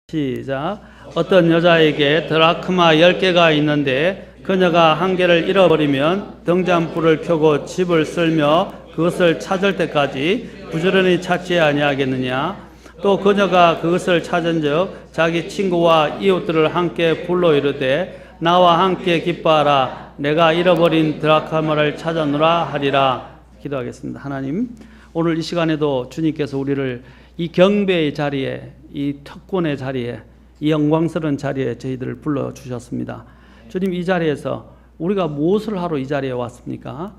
시작. 어떤 여자에게 드라크마 10개가 있는데 그녀가 한 개를 잃어버리면 등잔불을 켜고 집을 쓸며 그것을 찾을 때까지 부지런히 찾지 아니하겠느냐? 또 그녀가 그것을 찾은즉 자기 친구와 이웃들을 함께 불러 이르되 나와 함께 기뻐하라. 내가 잃어버린 드라크마를 찾았노라 하리라. 기도하겠습니다. 하나님, 오늘 이 시간에도 주님께서 우리를 이 경배의 자리에, 이 특권의 자리에, 이 영광스러운 자리에 저희들을 불러주셨습니다. 주님, 이 자리에서 우리가 무엇을 하러 이 자리에 왔습니까?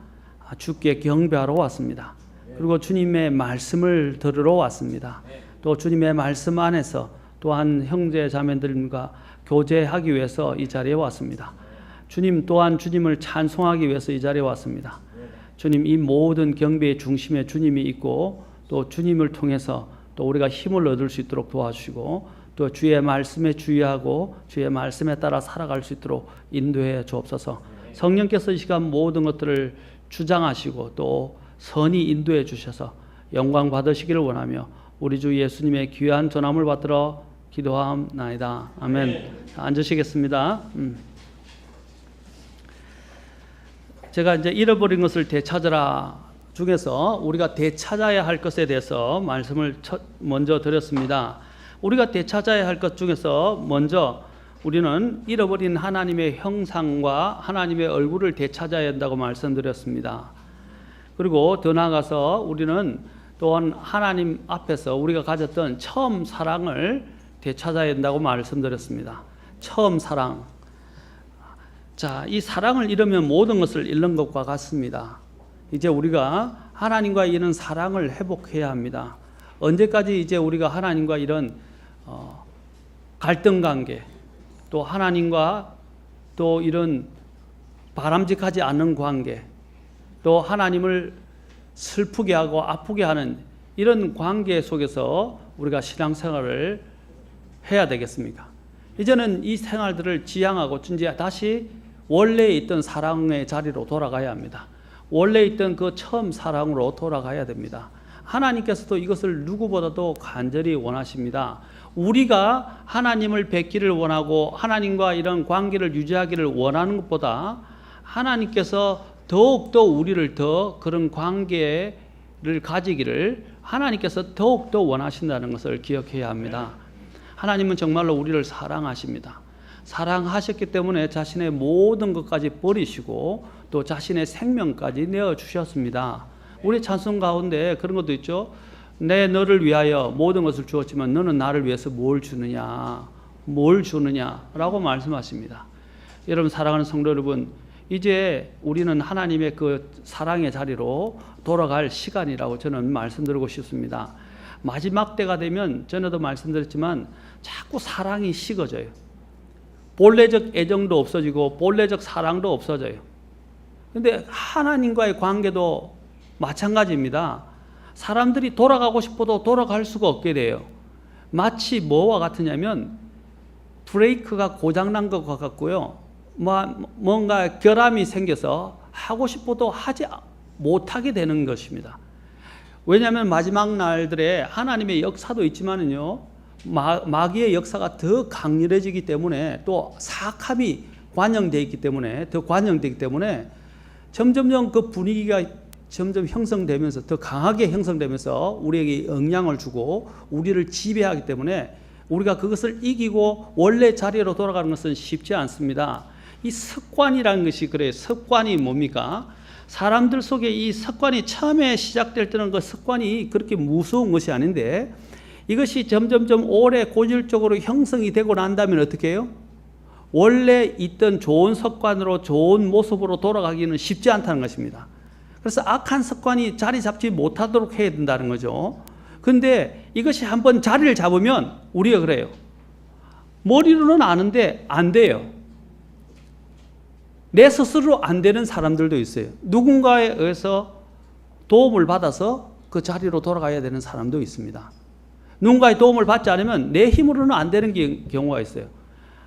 주께 경배하러 왔습니다. 그리고 주님의 말씀을 들으러 왔습니다. 또 주님의 말씀 안에서 또한 형제 자매들과 교제하기 위해서 이 자리에 왔습니다. 주님 또한 주님을 찬송하기 위해서 이 자리에 왔습니다. 주님, 이 모든 경배의 중심에 주님이 있고 또 주님을 통해서 또 우리가 힘을 얻을 수 있도록 도와주시고 또 주의 말씀에 주의하고 주의 말씀에 따라 살아갈 수 있도록 인도해 주옵소서. 성령께서 이 시간 모든 것들을 주장하시고 또 선히 인도해 주셔서 영광 받으시기를 원하며 우리 주 예수님의 귀한 전함을 받들어 기도하옵나이다. 아멘. 앉으시겠습니다. 제가 이제 잃어버린 것을 되찾으라 중에서 우리가 되찾아야 할 것에 대해서 말씀을 먼저 드렸습니다. 우리가 되찾아야 할 것 중에서 먼저 우리는 잃어버린 하나님의 형상과 하나님의 얼굴을 되찾아야 한다고 말씀드렸습니다. 그리고 더 나아가서 우리는 또한 하나님 앞에서 우리가 가졌던 처음 사랑을 되찾아야 한다고 말씀드렸습니다. 처음 사랑. 자, 이 사랑을 잃으면 모든 것을 잃는 것과 같습니다. 이제 우리가 하나님과 이런 사랑을 회복해야 합니다. 언제까지 이제 우리가 하나님과 이런 갈등 관계, 또 하나님과 또 이런 바람직하지 않은 관계, 또 하나님을 슬프게 하고 아프게 하는 이런 관계 속에서 우리가 신앙생활을 해야 되겠습니까? 이제는 이 생활들을 지향하고 이제 다시 원래 있던 사랑의 자리로 돌아가야 합니다. 원래 있던 그 처음 사랑으로 돌아가야 됩니다. 하나님께서도 이것을 누구보다도 간절히 원하십니다. 우리가 하나님을 뵙기를 원하고 하나님과 이런 관계를 유지하기를 원하는 것보다 하나님께서 더욱더 우리를 더 그런 관계를 가지기를 하나님께서 더욱더 원하신다는 것을 기억해야 합니다. 하나님은 정말로 우리를 사랑하십니다. 사랑하셨기 때문에 자신의 모든 것까지 버리시고 또 자신의 생명까지 내어주셨습니다. 우리 찬송 가운데 그런 것도 있죠. 내 너를 위하여 모든 것을 주었지만 너는 나를 위해서 뭘 주느냐, 뭘 주느냐라고 말씀하십니다. 여러분, 사랑하는 성도 여러분, 이제 우리는 하나님의 그 사랑의 자리로 돌아갈 시간이라고 저는 말씀드리고 싶습니다. 마지막 때가 되면 전에도 말씀드렸지만 자꾸 사랑이 식어져요. 본래적 애정도 없어지고 본래적 사랑도 없어져요. 그런데 하나님과의 관계도 마찬가지입니다. 사람들이 돌아가고 싶어도 돌아갈 수가 없게 돼요. 마치 뭐와 같으냐면 브레이크가 고장난 것과 같고요. 뭔가 결함이 생겨서 하고 싶어도 하지 못하게 되는 것입니다. 왜냐하면 마지막 날들에 하나님의 역사도 있지만은요, 마귀의 역사가 더 강렬해지기 때문에 또 사악함이 관영되어 있기 때문에 더 관영되기 때문에 점점점 그 분위기가 점점 형성되면서 더 강하게 형성되면서 우리에게 영향을 주고 우리를 지배하기 때문에 우리가 그것을 이기고 원래 자리로 돌아가는 것은 쉽지 않습니다. 이 습관이라는 것이 그래요. 습관이 뭡니까? 사람들 속에 이 습관이 처음에 시작될 때는 그 습관이 그렇게 무서운 것이 아닌데 이것이 점점점 오래 고질적으로 형성이 되고 난 다음에 어떻게 해요? 원래 있던 좋은 습관으로 좋은 모습으로 돌아가기는 쉽지 않다는 것입니다. 그래서 악한 습관이 자리 잡지 못하도록 해야 된다는 거죠. 그런데 이것이 한번 자리를 잡으면 우리가 그래요. 머리로는 아는데 안 돼요. 내 스스로 안 되는 사람들도 있어요. 누군가에 의해서 도움을 받아서 그 자리로 돌아가야 되는 사람도 있습니다. 누군가의 도움을 받지 않으면 내 힘으로는 안 되는 경우가 있어요.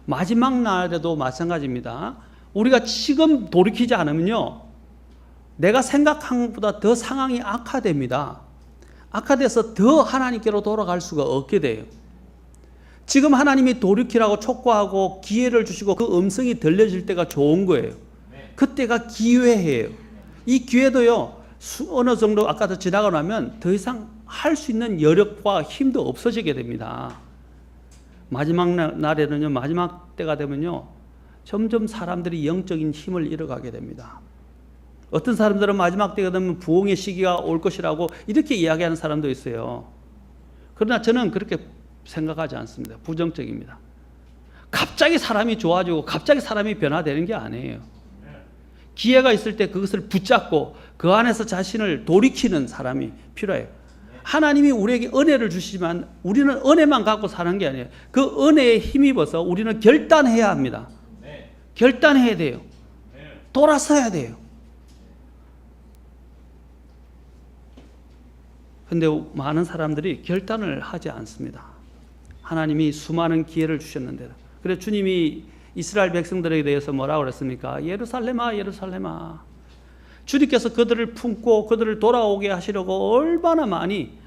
마지막 날에도 마찬가지입니다. 우리가 지금 돌이키지 않으면요, 내가 생각한 것보다 더 상황이 악화됩니다. 악화돼서 더 하나님께로 돌아갈 수가 없게 돼요. 지금 하나님이 돌이키라고 촉구하고 기회를 주시고 그 음성이 들려질 때가 좋은 거예요. 그때가 기회예요. 이 기회도요, 어느 정도 아까도 지나고 나면 더 이상 할 수 있는 여력과 힘도 없어지게 됩니다. 마지막 날에는요, 마지막 때가 되면요, 점점 사람들이 영적인 힘을 잃어가게 됩니다. 어떤 사람들은 마지막 때가 되면 부흥의 시기가 올 것이라고 이렇게 이야기하는 사람도 있어요. 그러나 저는 그렇게 생각하지 않습니다. 부정적입니다. 갑자기 사람이 좋아지고 갑자기 사람이 변화되는 게 아니에요. 기회가 있을 때 그것을 붙잡고 그 안에서 자신을 돌이키는 사람이 필요해요. 하나님이 우리에게 은혜를 주시지만 우리는 은혜만 갖고 사는 게 아니에요. 그 은혜에 힘입어서 우리는 결단해야 합니다. 결단해야 돼요. 돌아서야 돼요. 근데 많은 사람들이 결단을 하지 않습니다. 하나님이 수많은 기회를 주셨는데도. 그래서 주님이 이스라엘 백성들에 대해서 뭐라고 그랬습니까? 예루살렘아, 예루살렘아. 주님께서 그들을 품고 그들을 돌아오게 하시려고 얼마나 많이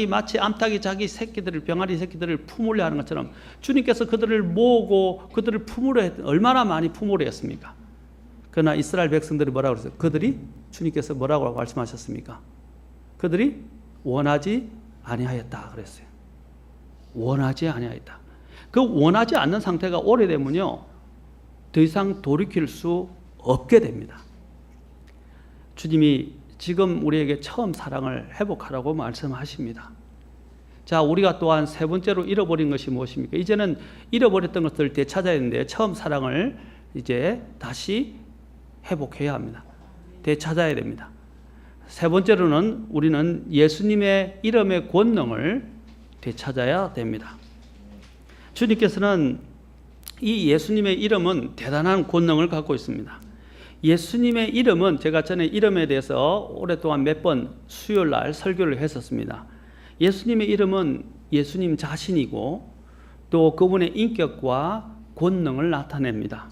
마치 암탉이 자기 새끼들을, 병아리 새끼들을 품으려 하는 것처럼 주님께서 그들을 모으고 그들을 품으려 얼마나 많이 품으려 했습니까? 그러나 이스라엘 백성들이 뭐라고 그랬어요? 그들이 주님께서 뭐라고 말씀하셨습니까? 그들이 원하지 아니하였다 그랬어요. 원하지 아니하였다. 그 원하지 않는 상태가 오래되면요, 더 이상 돌이킬 수 없게 됩니다. 주님이 지금 우리에게 처음 사랑을 회복하라고 말씀하십니다. 자, 우리가 또한 세 번째로 잃어버린 것이 무엇입니까? 이제는 잃어버렸던 것들을 되찾아야 하는데 처음 사랑을 이제 다시 회복해야 합니다. 되찾아야 됩니다. 세 번째로는 우리는 예수님의 이름의 권능을 되찾아야 됩니다. 주님께서는 이 예수님의 이름은 대단한 권능을 갖고 있습니다. 예수님의 이름은 제가 전에 이름에 대해서 오랫동안 몇 번 수요일 날 설교를 했었습니다. 예수님의 이름은 예수님 자신이고 또 그분의 인격과 권능을 나타냅니다.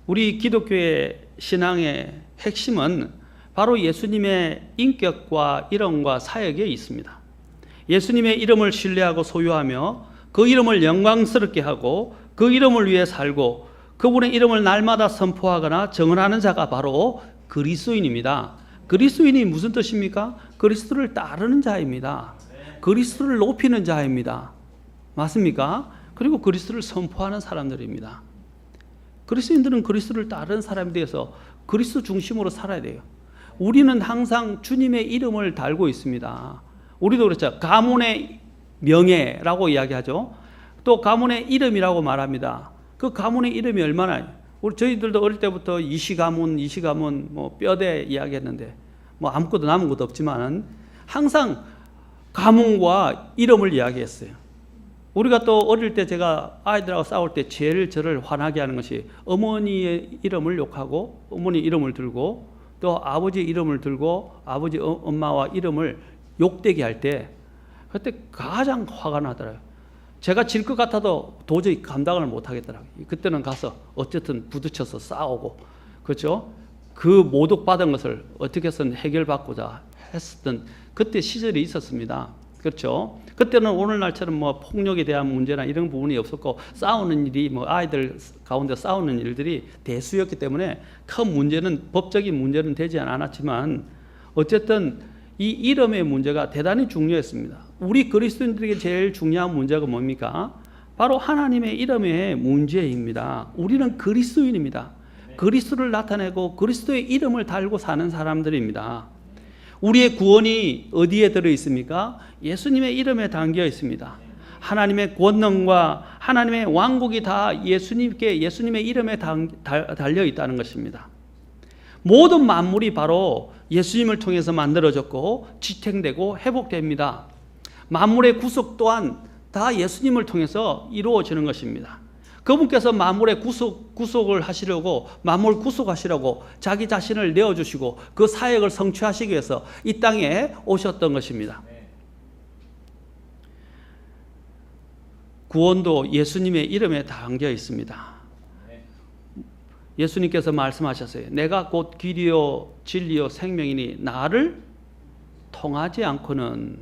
우리 기독교의 신앙의 핵심은 바로 예수님의 인격과 이름과 사역에 있습니다. 예수님의 이름을 신뢰하고 소유하며 그 이름을 영광스럽게 하고 그 이름을 위해 살고 그분의 이름을 날마다 선포하거나 증언하는 자가 바로 그리스도인입니다. 그리스도인이 무슨 뜻입니까? 그리스도를 따르는 자입니다. 그리스도를 높이는 자입니다. 맞습니까? 그리고 그리스도를 선포하는 사람들입니다. 그리스도인들은 그리스도를 따르는 사람에 대해서 그리스도 중심으로 살아야 돼요. 우리는 항상 주님의 이름을 달고 있습니다. 우리도 그렇죠. 가문의 명예라고 이야기하죠. 또 가문의 이름이라고 말합니다. 그 가문의 이름이 얼마나, 저희들도 어릴 때부터 이시가문, 뭐 뼈대 이야기했는데 뭐 아무것도 남은 것도 없지만은 항상 가문과 이름을 이야기했어요. 우리가 또 어릴 때 제가 아이들하고 싸울 때 제일 저를 화나게 하는 것이 어머니의 이름을 욕하고 어머니 이름을 들고 또 아버지 이름을 들고 아버지 엄마와 이름을 욕되게 할 때 그때 가장 화가 나더라고요. 제가 질 것 같아도 도저히 감당을 못 하겠더라고요. 그때는 가서 어쨌든 부딪혀서 싸우고, 그렇죠? 그 모독받은 것을 어떻게 해서는 해결받고자 했었던 그때 시절이 있었습니다. 그렇죠? 그때는 오늘날처럼 뭐 폭력에 대한 문제나 이런 부분이 없었고 싸우는 일이 뭐 아이들 가운데 싸우는 일들이 대수였기 때문에 큰 문제는, 법적인 문제는 되지 않았지만 어쨌든 이 이름의 문제가 대단히 중요했습니다. 우리 그리스도인들에게 제일 중요한 문제가 뭡니까? 바로 하나님의 이름의 문제입니다. 우리는 그리스도인입니다. 그리스도를 나타내고 그리스도의 이름을 달고 사는 사람들입니다. 우리의 구원이 어디에 들어 있습니까? 예수님의 이름에 담겨 있습니다. 하나님의 권능과 하나님의 왕국이 다 예수님의 이름에 달려 있다는 것입니다. 모든 만물이 바로 예수님을 통해서 만들어졌고 지탱되고 회복됩니다. 만물의 구속 또한 다 예수님을 통해서 이루어지는 것입니다. 그분께서 만물의 구속을 하시려고, 만물 구속하시려고 자기 자신을 내어주시고 그 사역을 성취하시기 위해서 이 땅에 오셨던 것입니다. 구원도 예수님의 이름에 담겨 있습니다. 예수님께서 말씀하셨어요. 내가 곧 길이요 진리요 생명이니 나를 통하지 않고는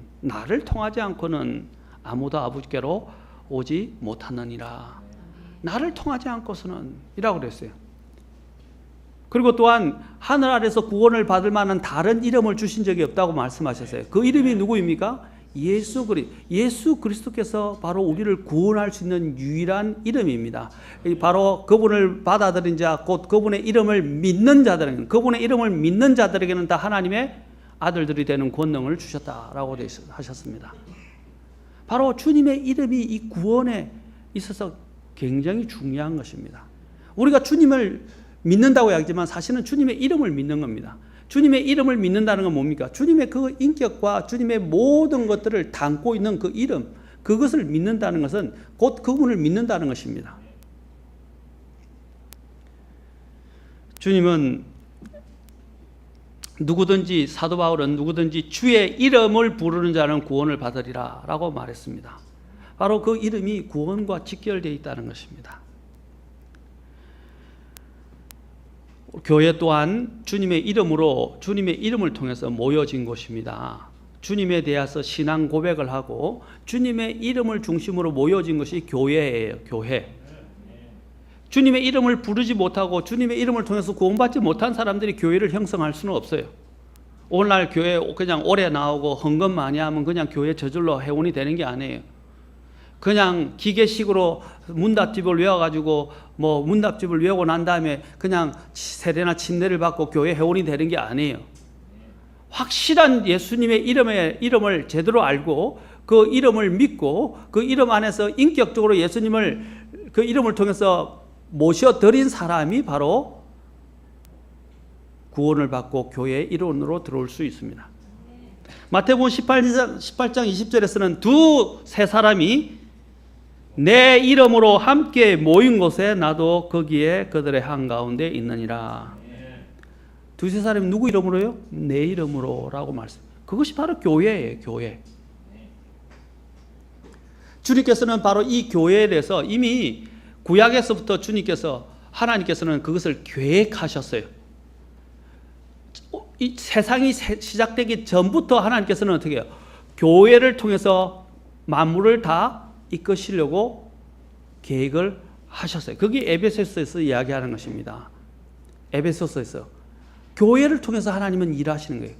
아무도 아버지께로 오지 못하느니라. 나를 통하지 않고서는 이라고 그랬어요. 그리고 또한 하늘 아래서 구원을 받을 만한 다른 이름을 주신 적이 없다고 말씀하셨어요. 그 이름이 누구입니까? 예수 그리스도께서 바로 우리를 구원할 수 있는 유일한 이름입니다. 바로 그분을 받아들인 자, 곧 그분의 이름을 믿는 자들에게는 다 하나님의 아들들이 되는 권능을 주셨다라고 하셨습니다. 바로 주님의 이름이 이 구원에 있어서 굉장히 중요한 것입니다. 우리가 주님을 믿는다고 하지만 사실은 주님의 이름을 믿는 겁니다. 주님의 이름을 믿는다는 건 뭡니까? 주님의 그 인격과 주님의 모든 것들을 담고 있는 그 이름, 그것을 믿는다는 것은 곧 그분을 믿는다는 것입니다. 주님은 사도 바울은 누구든지 주의 이름을 부르는 자는 구원을 받으리라 라고 말했습니다. 바로 그 이름이 구원과 직결되어 있다는 것입니다. 교회 또한 주님의 이름을 통해서 모여진 곳입니다. 주님에 대해서 신앙 고백을 하고 주님의 이름을 중심으로 모여진 것이 교회예요. 교회. 주님의 이름을 부르지 못하고 주님의 이름을 통해서 구원받지 못한 사람들이 교회를 형성할 수는 없어요. 오늘날 교회 그냥 오래 나오고 헌금 많이 하면 그냥 교회 저절로 회원이 되는 게 아니에요. 그냥 기계식으로 문답집을 외워가지고 문답집을 외우고 난 다음에 그냥 세례나 침례를 받고 교회 회원이 되는 게 아니에요. 확실한 예수님의 이름을 제대로 알고 그 이름을 믿고 그 이름 안에서 인격적으로 예수님을 그 이름을 통해서 모셔드린 사람이 바로 구원을 받고 교회의 일원으로 들어올 수 있습니다. 마태복음 18장 20절에서는 두세 사람이 내 이름으로 함께 모인 곳에 나도 거기에 그들의 한가운데 있느니라. 두세 사람이 누구 이름으로요? 내 이름으로라고 말씀. 그것이 바로 교회예요. 교회. 주님께서는 바로 이 교회에 대해서 이미 구약에서부터 하나님께서는 그것을 계획하셨어요. 이 세상이 시작되기 전부터 하나님께서는 어떻게 해요? 교회를 통해서 만물을 다 이끄시려고 계획을 하셨어요. 그게 에베소서에서 이야기하는 것입니다. 에베소서에서 교회를 통해서 하나님은 일하시는 거예요.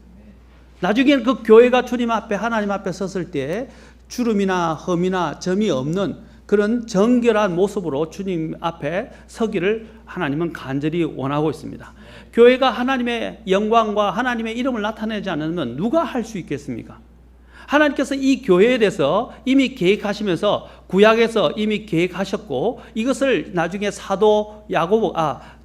나중에는 그 교회가 주님 앞에 하나님 앞에 섰을 때 주름이나 흠이나 점이 없는 그런 정결한 모습으로 주님 앞에 서기를 하나님은 간절히 원하고 있습니다. 교회가 하나님의 영광과 하나님의 이름을 나타내지 않으면 누가 할 수 있겠습니까? 하나님께서 이 교회에 대해서 이미 계획하시면서 구약에서 이미 계획하셨고 이것을 나중에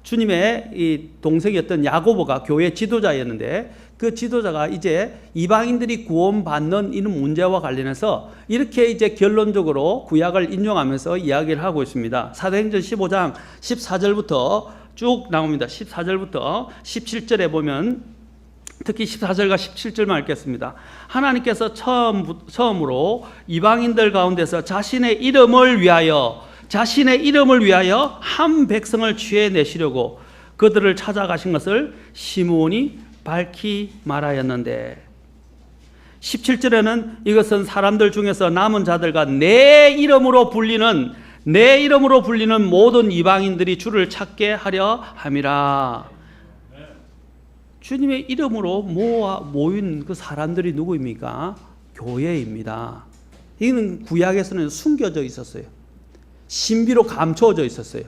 주님의 이 동생이었던 야고보가 교회 지도자였는데 그 지도자가 이제 이방인들이 구원받는 이런 문제와 관련해서 이렇게 이제 결론적으로 구약을 인용하면서 이야기를 하고 있습니다. 사도행전 15장 14절부터 쭉 나옵니다. 14절부터 17절에 보면 특히 14절과 17절만 읽겠습니다. 하나님께서 처음으로 이방인들 가운데서 자신의 이름을 위하여 한 백성을 취해내시려고 그들을 찾아가신 것을 시므온이 밝히 말하였는데 17절에는 이것은 사람들 중에서 남은 자들과 내 이름으로 불리는 모든 이방인들이 주를 찾게 하려 함이라. 주님의 이름으로 모인 그 사람들이 누구입니까? 교회입니다. 이는 구약에서는 숨겨져 있었어요. 신비로 감춰져 있었어요.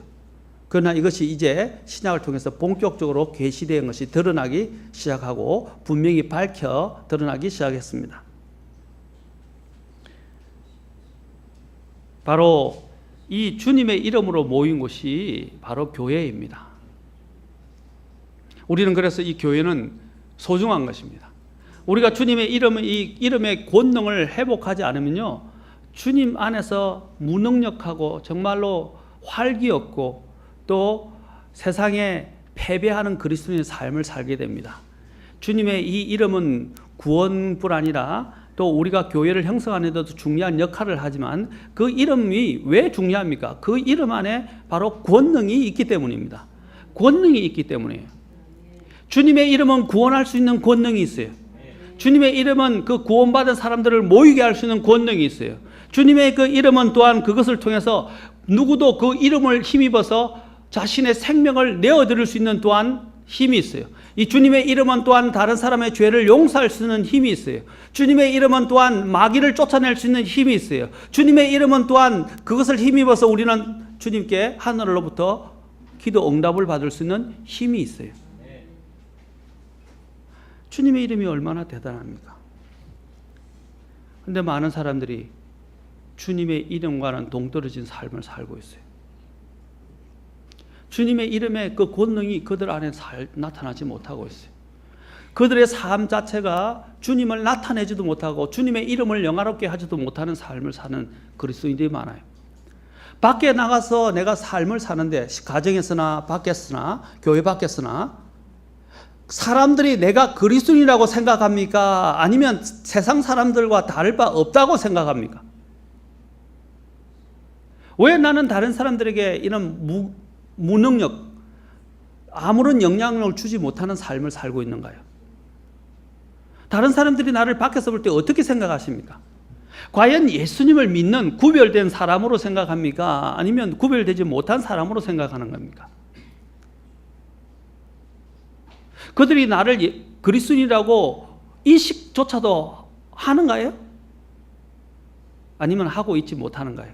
그러나 이것이 이제 신약을 통해서 본격적으로 계시된 것이 드러나기 시작하고 분명히 밝혀 드러나기 시작했습니다. 바로 이 주님의 이름으로 모인 곳이 바로 교회입니다. 우리는 그래서 이 교회는 소중한 것입니다. 우리가 주님의 이 이름의 권능을 회복하지 않으면요, 주님 안에서 무능력하고 정말로 활기 없고 또 세상에 패배하는 그리스도인의 삶을 살게 됩니다. 주님의 이 이름은 구원뿐 아니라 또 우리가 교회를 형성하는 데도 중요한 역할을 하지만 그 이름이 왜 중요합니까? 그 이름 안에 바로 권능이 있기 때문입니다. 권능이 있기 때문이에요. 주님의 이름은 구원할 수 있는 권능이 있어요. 주님의 이름은 그 구원받은 사람들을 모이게 할 수 있는 권능이 있어요. 주님의 그 이름은 또한 그것을 통해서 누구도 그 이름을 힘입어서 자신의 생명을 내어드릴 수 있는 또한 힘이 있어요. 이 주님의 이름은 또한 다른 사람의 죄를 용서할 수 있는 힘이 있어요. 주님의 이름은 또한 마귀를 쫓아낼 수 있는 힘이 있어요. 주님의 이름은 또한 그것을 힘입어서 우리는 주님께 하늘로부터 기도 응답을 받을 수 있는 힘이 있어요. 주님의 이름이 얼마나 대단합니까? 그런데 많은 사람들이 주님의 이름과는 동떨어진 삶을 살고 있어요. 주님의 이름의 그 권능이 그들 안에 나타나지 못하고 있어요. 그들의 삶 자체가 주님을 나타내지도 못하고 주님의 이름을 영화롭게 하지도 못하는 삶을 사는 그리스도인들이 많아요. 밖에 나가서 내가 삶을 사는데 가정에서나 밖에서나 교회 밖에서나 사람들이 내가 그리스도인이라고 생각합니까? 아니면 세상 사람들과 다를 바 없다고 생각합니까? 왜 나는 다른 사람들에게 이런 무능력, 아무런 영향력을 주지 못하는 삶을 살고 있는가요? 다른 사람들이 나를 밖에서 볼 때 어떻게 생각하십니까? 과연 예수님을 믿는 구별된 사람으로 생각합니까? 아니면 구별되지 못한 사람으로 생각하는 겁니까? 그들이 나를 그리스도인이라고 인식조차도 하는가요? 아니면 하고 있지 못하는가요?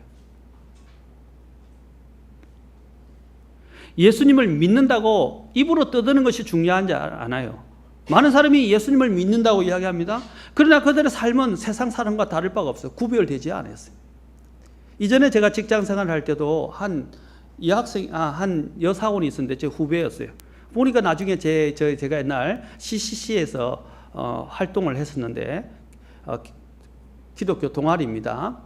예수님을 믿는다고 입으로 떠드는 것이 중요하지 않아요. 많은 사람이 예수님을 믿는다고 이야기합니다. 그러나 그들의 삶은 세상 사람과 다를 바가 없어요. 구별되지 않았어요. 이전에 제가 직장 생활을 할 때도 한 여사원이 있었는데 제 후배였어요. 보니까 나중에 제가 옛날 CCC에서 활동을 했었는데 기독교 동아리입니다.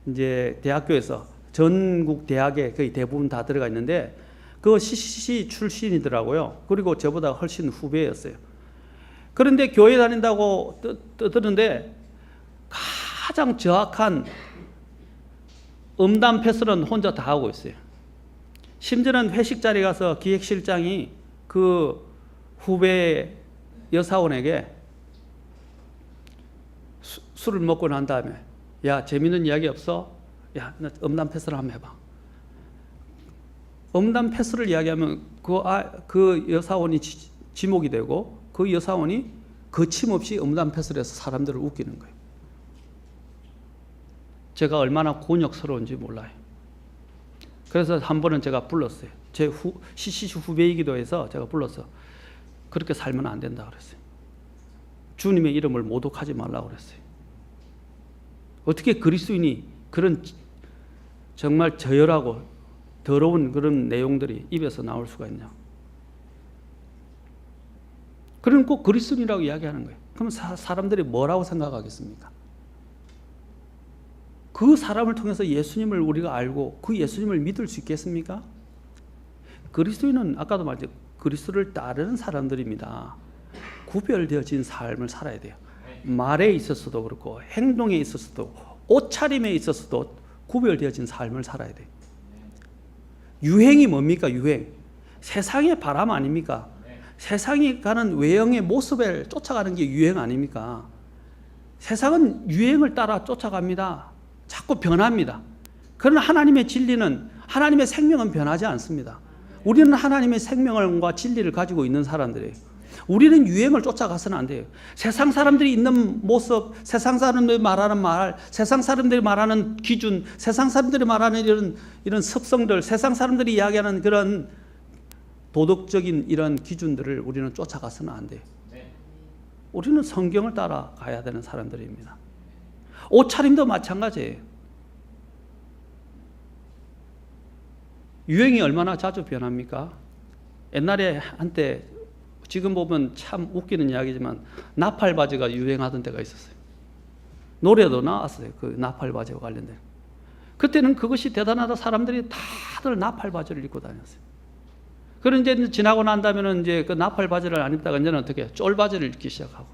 이제 대학교에서 전국 대학에 거의 대부분 다 들어가 있는데 그 CCC 출신이더라고요. 그리고 저보다 훨씬 후배였어요. 그런데 교회 다닌다고 떠드는데 가장 정확한 음담 패스는 혼자 다 하고 있어요. 심지어는 회식 자리에 가서 기획실장이 그 후배 여사원에게 술을 먹고 난 다음에 야 재밌는 이야기 없어? 야 나 음담 패스를 한번 해봐. 음담 패스를 이야기하면 그 여사원이 지목이 되고 그 여사원이 거침없이 음담 패스를 해서 사람들을 웃기는 거예요. 제가 얼마나 곤욕스러운지 몰라요. 그래서 한 번은 제가 불렀어요. 제 CCC 후배이기도 해서 제가 불러서 그렇게 살면 안 된다 그랬어요. 주님의 이름을 모독하지 말라고 그랬어요. 어떻게 그리스도인이 그런 정말 저열하고 더러운 그런 내용들이 입에서 나올 수가 있냐. 그럼 꼭 그리스도인이라고 이야기하는 거예요. 그럼 사람들이 뭐라고 생각하겠습니까? 그 사람을 통해서 예수님을 우리가 알고 그 예수님을 믿을 수 있겠습니까? 그리스도인은 아까도 말했죠. 그리스도를 따르는 사람들입니다. 구별되어진 삶을 살아야 돼요. 말에 있어서도 그렇고 행동에 있어서도 옷차림에 있어서도 구별되어진 삶을 살아야 돼요. 유행이 뭡니까? 유행. 세상의 바람 아닙니까? 세상이 가는 외형의 모습을 쫓아가는 게 유행 아닙니까? 세상은 유행을 따라 쫓아갑니다. 자꾸 변합니다. 그러나 하나님의 진리는, 하나님의 생명은 변하지 않습니다. 우리는 하나님의 생명과 진리를 가지고 있는 사람들이에요. 우리는 유행을 쫓아가서는 안 돼요. 세상 사람들이 있는 모습, 세상 사람들이 말하는 말, 세상 사람들이 말하는 기준, 세상 사람들이 말하는 이런 습성들, 세상 사람들이 이야기하는 그런 도덕적인 이런 기준들을 우리는 쫓아가서는 안 돼요. 우리는 성경을 따라가야 되는 사람들입니다. 옷차림도 마찬가지예요. 유행이 얼마나 자주 변합니까? 옛날에 한때 지금 보면 참 웃기는 이야기지만 나팔 바지가 유행하던 때가 있었어요. 노래도 나왔어요. 그 나팔 바지와 관련된. 그때는 그것이 대단하다. 사람들이 다들 나팔 바지를 입고 다녔어요. 그런 이제 지나고 난 다음에는 이제 그 나팔 바지를 안 입다가 이제는 어떻게 쫄 바지를 입기 시작하고,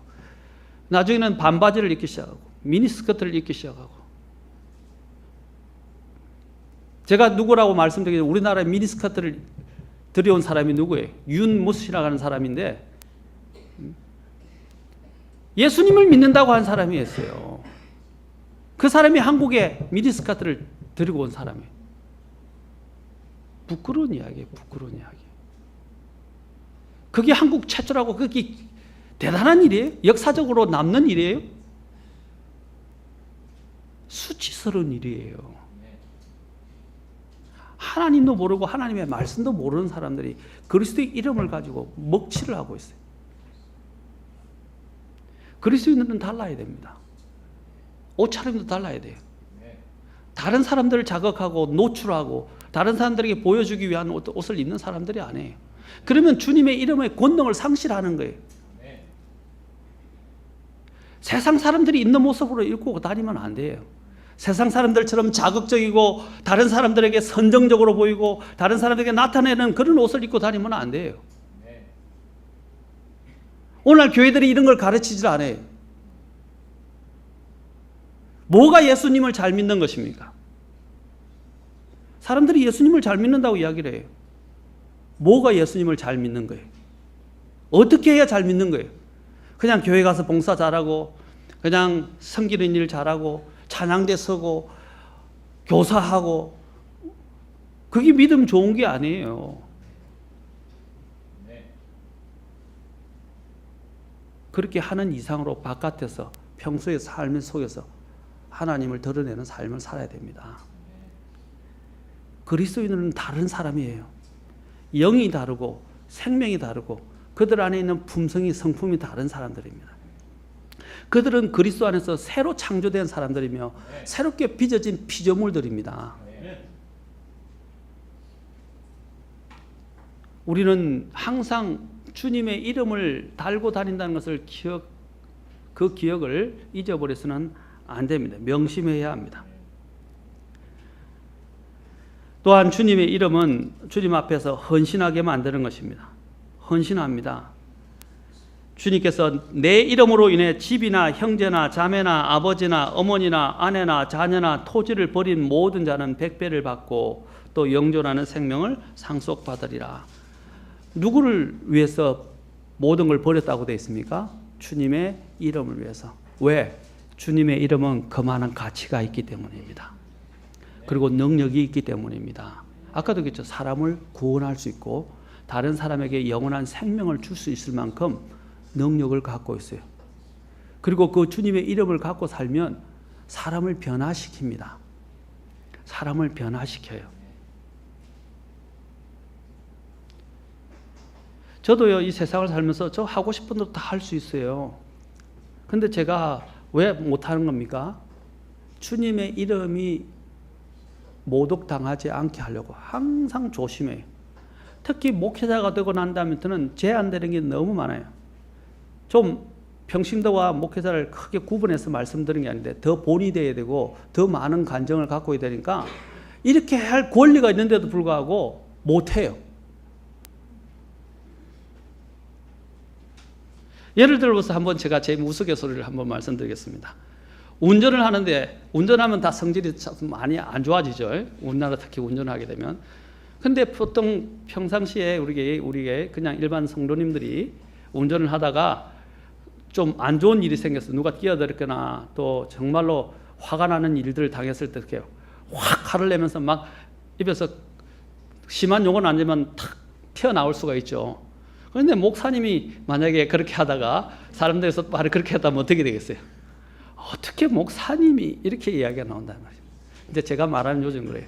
나중에는 반바지를 입기 시작하고, 미니스커트를 입기 시작하고. 제가 누구라고 말씀드리면 우리나라에 미니스커트를 들여온 사람이 누구예요? 윤무스이라고 하는 사람인데, 예수님을 믿는다고 한 사람이었어요. 그 사람이 한국에 미니스커트를 들고 온 사람이에요. 부끄러운 이야기예요. 부끄러운 이야기. 그게 한국 최초라고, 그게 대단한 일이에요? 역사적으로 남는 일이에요? 수치스러운 일이에요. 하나님도 모르고 하나님의 말씀도 모르는 사람들이 그리스도의 이름을 가지고 먹칠을 하고 있어요. 그리스도인들은 달라야 됩니다. 옷차림도 달라야 돼요. 다른 사람들을 자극하고 노출하고 다른 사람들에게 보여주기 위한 옷을 입는 사람들이 아니에요. 그러면 주님의 이름의 권능을 상실하는 거예요. 세상 사람들이 입는 모습으로 입고 다니면 안 돼요. 세상 사람들처럼 자극적이고 다른 사람들에게 선정적으로 보이고 다른 사람들에게 나타내는 그런 옷을 입고 다니면 안 돼요. 오늘 교회들이 이런 걸 가르치질 않아요. 뭐가 예수님을 잘 믿는 것입니까? 사람들이 예수님을 잘 믿는다고 이야기를 해요. 뭐가 예수님을 잘 믿는 거예요? 어떻게 해야 잘 믿는 거예요? 그냥 교회 가서 봉사 잘하고 그냥 섬기는 일 잘하고 찬양대 서고 교사하고, 그게 믿음 좋은 게 아니에요. 그렇게 하는 이상으로 바깥에서 평소의 삶 속에서 하나님을 드러내는 삶을 살아야 됩니다. 그리스도인은 다른 사람이에요. 영이 다르고 생명이 다르고 그들 안에 있는 품성이, 성품이 다른 사람들입니다. 그들은 그리스도 안에서 새로 창조된 사람들이며 새롭게 빚어진 피조물들입니다. 우리는 항상 주님의 이름을 달고 다닌다는 것을 그 기억을 잊어버려서는 안 됩니다. 명심해야 합니다. 또한 주님의 이름은 주님 앞에서 헌신하게 만드는 것입니다. 헌신합니다. 주님께서 내 이름으로 인해 집이나 형제나 자매나 아버지나 어머니나 아내나 자녀나 토지를 버린 모든 자는 100배를 받고 또 영존하는 생명을 상속받으리라. 누구를 위해서 모든 걸 버렸다고 되어 있습니까? 주님의 이름을 위해서. 왜? 주님의 이름은 그만한 가치가 있기 때문입니다. 그리고 능력이 있기 때문입니다. 아까도 그랬죠. 사람을 구원할 수 있고 다른 사람에게 영원한 생명을 줄 수 있을 만큼 능력을 갖고 있어요. 그리고 그 주님의 이름을 갖고 살면 사람을 변화시킵니다. 사람을 변화시켜요. 저도요, 이 세상을 살면서 저 하고 싶은 대로 다 할 수 있어요. 근데 제가 왜 못하는 겁니까? 주님의 이름이 모독당하지 않게 하려고 항상 조심해요. 특히 목회자가 되고 난 다음부터는 제한되는 게 너무 많아요. 좀 평신도와 목회자를 크게 구분해서 말씀드리는 게 아닌데 더 본이 돼야 되고 더 많은 간정을 갖고 있어야 되니까 이렇게 할 권리가 있는데도 불구하고 못해요. 예를 들어서 한번 제가 제 우스갯소리를 한번 말씀드리겠습니다. 운전을 하는데 운전하면 다 성질이 많이 안 좋아지죠. 우리나라 특히 운전하게 되면. 근데 보통 평상시에 우리게 그냥 일반 성도님들이 운전을 하다가 좀 안 좋은 일이 생겼어. 누가 끼어들거나 또 정말로 화가 나는 일들을 당했을 때 이렇게 확 화를 내면서 막 입에서 심한 용어는 아니지만 탁 튀어나올 수가 있죠. 그런데 목사님이 만약에 그렇게 하다가 사람들에서 말을 그렇게 했다면 어떻게 되겠어요? 어떻게 목사님이 이렇게 이야기가 나온다는 말이에요. 이제 제가 말하는 요즘 그래요.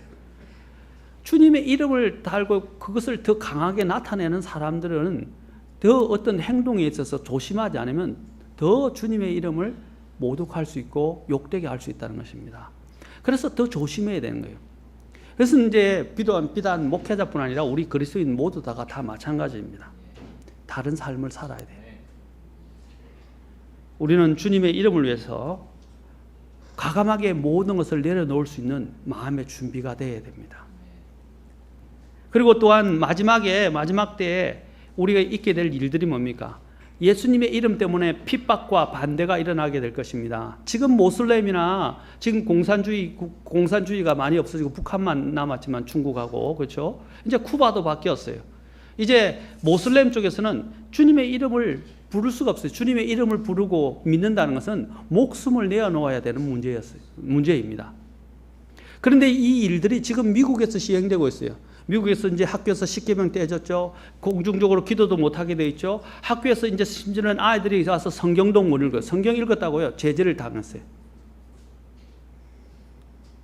주님의 이름을 달고 그것을 더 강하게 나타내는 사람들은 더 어떤 행동에 있어서 조심하지 않으면 더 주님의 이름을 모독할 수 있고 욕되게 할 수 있다는 것입니다. 그래서 더 조심해야 되는 거예요. 그래서 이제 비단 목회자뿐 아니라 우리 그리스도인 모두 다 마찬가지입니다. 다른 삶을 살아야 돼요. 우리는 주님의 이름을 위해서 과감하게 모든 것을 내려놓을 수 있는 마음의 준비가 되어야 됩니다. 그리고 또한 마지막 때에 우리가 있게 될 일들이 뭡니까? 예수님의 이름 때문에 핍박과 반대가 일어나게 될 것입니다. 지금 모슬렘이나 지금 공산주의가 많이 없어지고 북한만 남았지만 중국하고 그렇죠? 이제 쿠바도 바뀌었어요. 이제 모슬렘 쪽에서는 주님의 이름을 부를 수가 없어요. 주님의 이름을 부르고 믿는다는 것은 목숨을 내어놓아야 되는 문제입니다. 그런데 이 일들이 지금 미국에서 시행되고 있어요. 미국에서 이제 학교에서 십계명 떼졌죠. 공중적으로 기도도 못하게 돼 있죠. 학교에서 이제 심지어는 아이들이 와서 성경도 못 읽어요. 성경 읽었다고요. 제재를 당했어요.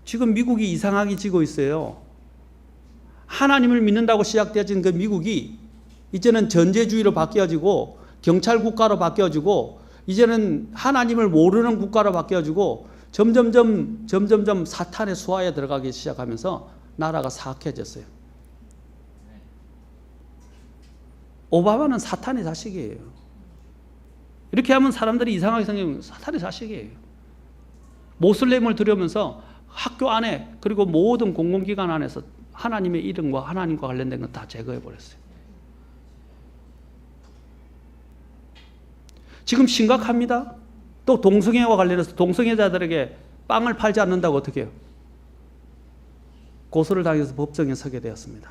지금 미국이 이상하게 지고 있어요. 하나님을 믿는다고 시작되어진 그 미국이 이제는 전제주의로 바뀌어지고 경찰 국가로 바뀌어지고 이제는 하나님을 모르는 국가로 바뀌어지고 점점점 사탄의 수하에 들어가기 시작하면서 나라가 사악해졌어요. 오바마는 사탄의 자식이에요. 이렇게 하면 사람들이 이상하게 생기면 사탄의 자식이에요. 모슬렘을 들여오면서 학교 안에 그리고 모든 공공기관 안에서 하나님의 이름과 하나님과 관련된 건 다 제거해버렸어요. 지금 심각합니다. 또 동성애와 관련해서 동성애자들에게 빵을 팔지 않는다고 어떻게 해요? 고소를 당해서 법정에 서게 되었습니다.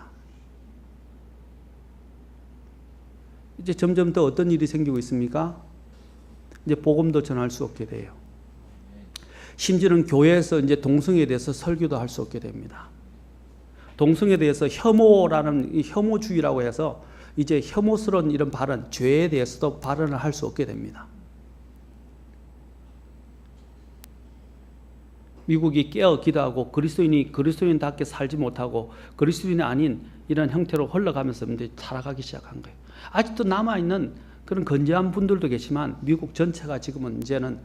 이제 점점 더 어떤 일이 생기고 있습니까? 이제 복음도 전할 수 없게 돼요. 심지어는 교회에서 이제 동성애에 대해서 설교도 할 수 없게 됩니다. 동성애에 대해서 혐오라는 혐오주의라고 해서 이제 혐오스러운 이런 발언, 죄에 대해서도 발언을 할 수 없게 됩니다. 미국이 깨어 기도하고 그리스도인답게 살지 못하고 그리스도인이 아닌 이런 형태로 흘러가면서 이제 타락하기 시작한 거예요. 아직도 남아있는 그런 건재한 분들도 계시지만 미국 전체가 지금은 이제는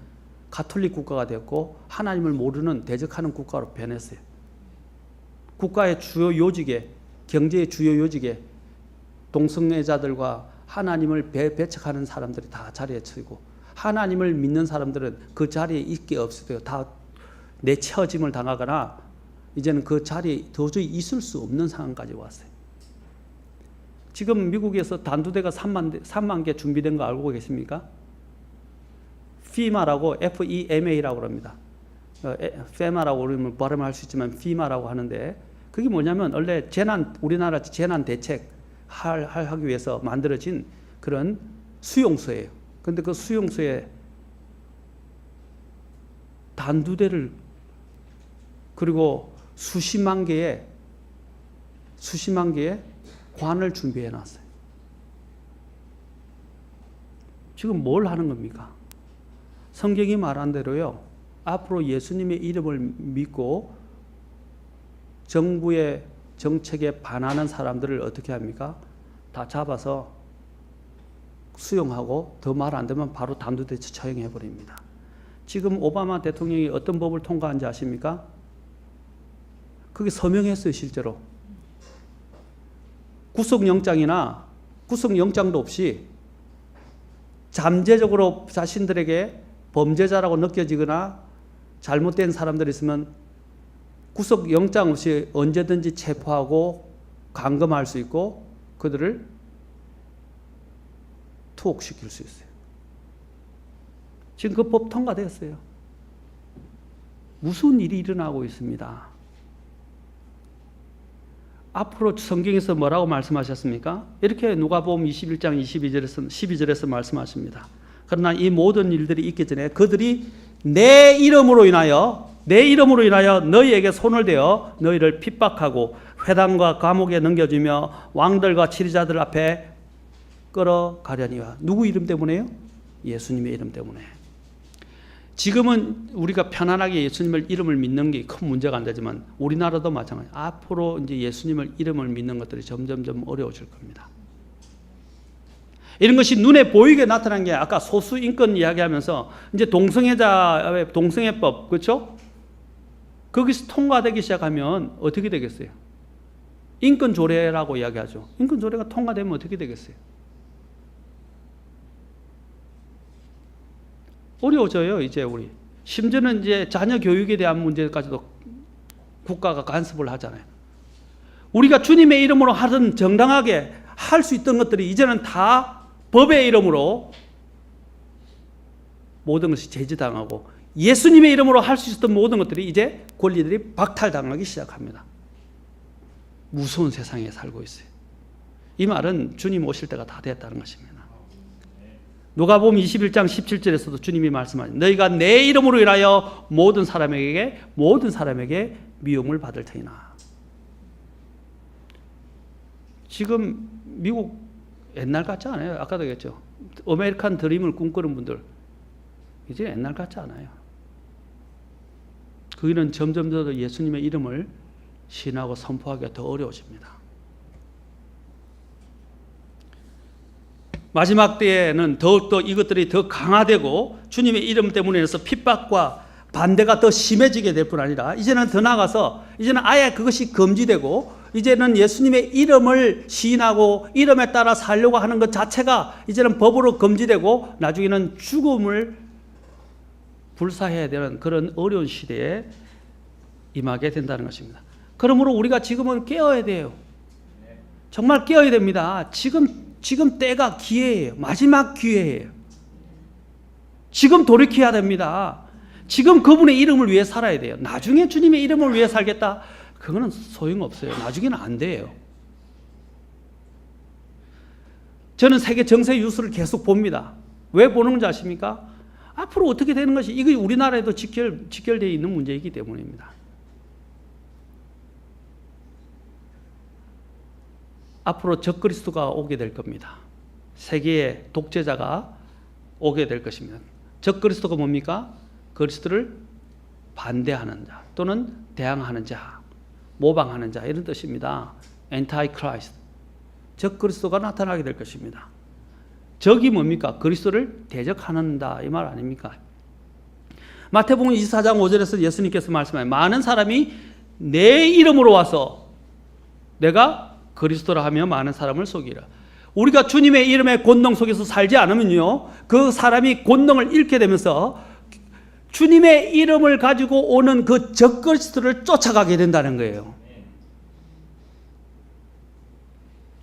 가톨릭 국가가 되었고 하나님을 모르는 대적하는 국가로 변했어요. 국가의 주요 요직에, 경제의 주요 요직에 동성애자들과 하나님을 배척하는 사람들이 다 자리에 서고 하나님을 믿는 사람들은 그 자리에 있게 없어요. 다 내쳐짐을 당하거나 이제는 그 자리에 도저히 있을 수 없는 상황까지 왔어요. 지금 미국에서 단두대가 3만 개 준비된 거 알고 계십니까? FEMA라고 FEMA라고 합니다. FEMA라고 우리는 발음할 수 있지만 FEMA라고 하는데 그게 뭐냐면 원래 우리나라 재난 대책 하기 위해서 만들어진 그런 수용소예요. 그런데 그 수용소에 단두대를 그리고 수십만 개의 관을 준비해 놨어요. 지금 뭘 하는 겁니까? 성경이 말한 대로요. 앞으로 예수님의 이름을 믿고 정부의 정책에 반하는 사람들을 어떻게 합니까? 다 잡아서 수용하고 더 말 안 되면 바로 단두대 처형해 버립니다. 지금 오바마 대통령이 어떤 법을 통과한지 아십니까? 그게 서명했어요, 실제로. 구속영장이나 구속영장도 없이 잠재적으로 자신들에게 범죄자라고 느껴지거나 잘못된 사람들이 있으면 구속영장 없이 언제든지 체포하고 감금할 수 있고 그들을 투옥시킬 수 있어요. 지금 그 법 통과되었어요. 무슨 일이 일어나고 있습니다. 앞으로 성경에서 뭐라고 말씀하셨습니까? 이렇게 누가복음 21장 12절에서 말씀하십니다. 그러나 이 모든 일들이 있기 전에 그들이 내 이름으로 인하여 너희에게 손을 대어 너희를 핍박하고 회당과 감옥에 넘겨주며 왕들과 치리자들 앞에 끌어가려니와. 누구 이름 때문에요? 예수님의 이름 때문에. 지금은 우리가 편안하게 예수님의 이름을 믿는 게 큰 문제가 안 되지만 우리나라도 마찬가지. 앞으로 이제 예수님의 이름을 믿는 것들이 점점점 어려워질 겁니다. 이런 것이 눈에 보이게 나타난 게 아까 소수 인권 이야기하면서 이제 동성애법, 그렇죠? 거기서 통과되기 시작하면 어떻게 되겠어요? 인권 조례라고 이야기하죠. 인권 조례가 통과되면 어떻게 되겠어요? 어려워져요, 이제 우리. 심지어는 이제 자녀 교육에 대한 문제까지도 국가가 간섭을 하잖아요. 우리가 주님의 이름으로 하던 정당하게 할 수 있던 것들이 이제는 다 법의 이름으로 모든 것이 제지당하고 예수님의 이름으로 할 수 있었던 모든 것들이 이제 권리들이 박탈당하기 시작합니다. 무서운 세상에 살고 있어요. 이 말은 주님 오실 때가 다 됐다는 것입니다. 누가복음 21장 17절에서도 주님이 말씀하신 너희가 내 이름으로 인하여 모든 사람에게 미움을 받을 터이나. 지금 미국 옛날 같지 않아요. 아까도 얘기했죠. 아메리칸 드림을 꿈꾸는 분들 이제 옛날 같지 않아요. 그이는 점점 더 예수님의 이름을 신하고 선포하기가 더 어려워집니다. 마지막 때에는 더욱더 이것들이 더 강화되고 주님의 이름 때문에 해서 핍박과 반대가 더 심해지게 될 뿐 아니라 이제는 더 나아가서 이제는 아예 그것이 금지되고 이제는 예수님의 이름을 시인하고 이름에 따라 살려고 하는 것 자체가 이제는 법으로 금지되고 나중에는 죽음을 불사해야 되는 그런 어려운 시대에 임하게 된다는 것입니다. 그러므로 우리가 지금은 깨어야 돼요. 정말 깨어야 됩니다. 지금 때가 기회예요. 마지막 기회예요. 지금 돌이켜야 됩니다. 지금 그분의 이름을 위해 살아야 돼요. 나중에 주님의 이름을 위해 살겠다? 그거는 소용없어요. 나중에는 안 돼요. 저는 세계 정세 뉴스를 계속 봅니다. 왜 보는 줄 아십니까? 앞으로 어떻게 되는 것이 이게 우리나라에도 직결되어 있는 문제이기 때문입니다. 앞으로 적그리스도가 오게 될 겁니다. 세계의 독재자가 오게 될 것입니다. 적그리스도가 뭡니까? 그리스도를 반대하는 자 또는 대항하는 자, 모방하는 자 이런 뜻입니다. Antichrist. 적그리스도가 나타나게 될 것입니다. 적이 뭡니까? 그리스도를 대적하는다 이 말 아닙니까? 마태복음 24장 5절에서 예수님께서 말씀하신 많은 사람이 내 이름으로 와서 내가 그리스도라 하며 많은 사람을 속이라. 우리가 주님의 이름의 권능 속에서 살지 않으면요, 그 사람이 권능을 잃게 되면서 주님의 이름을 가지고 오는 그 적그리스도를 쫓아가게 된다는 거예요.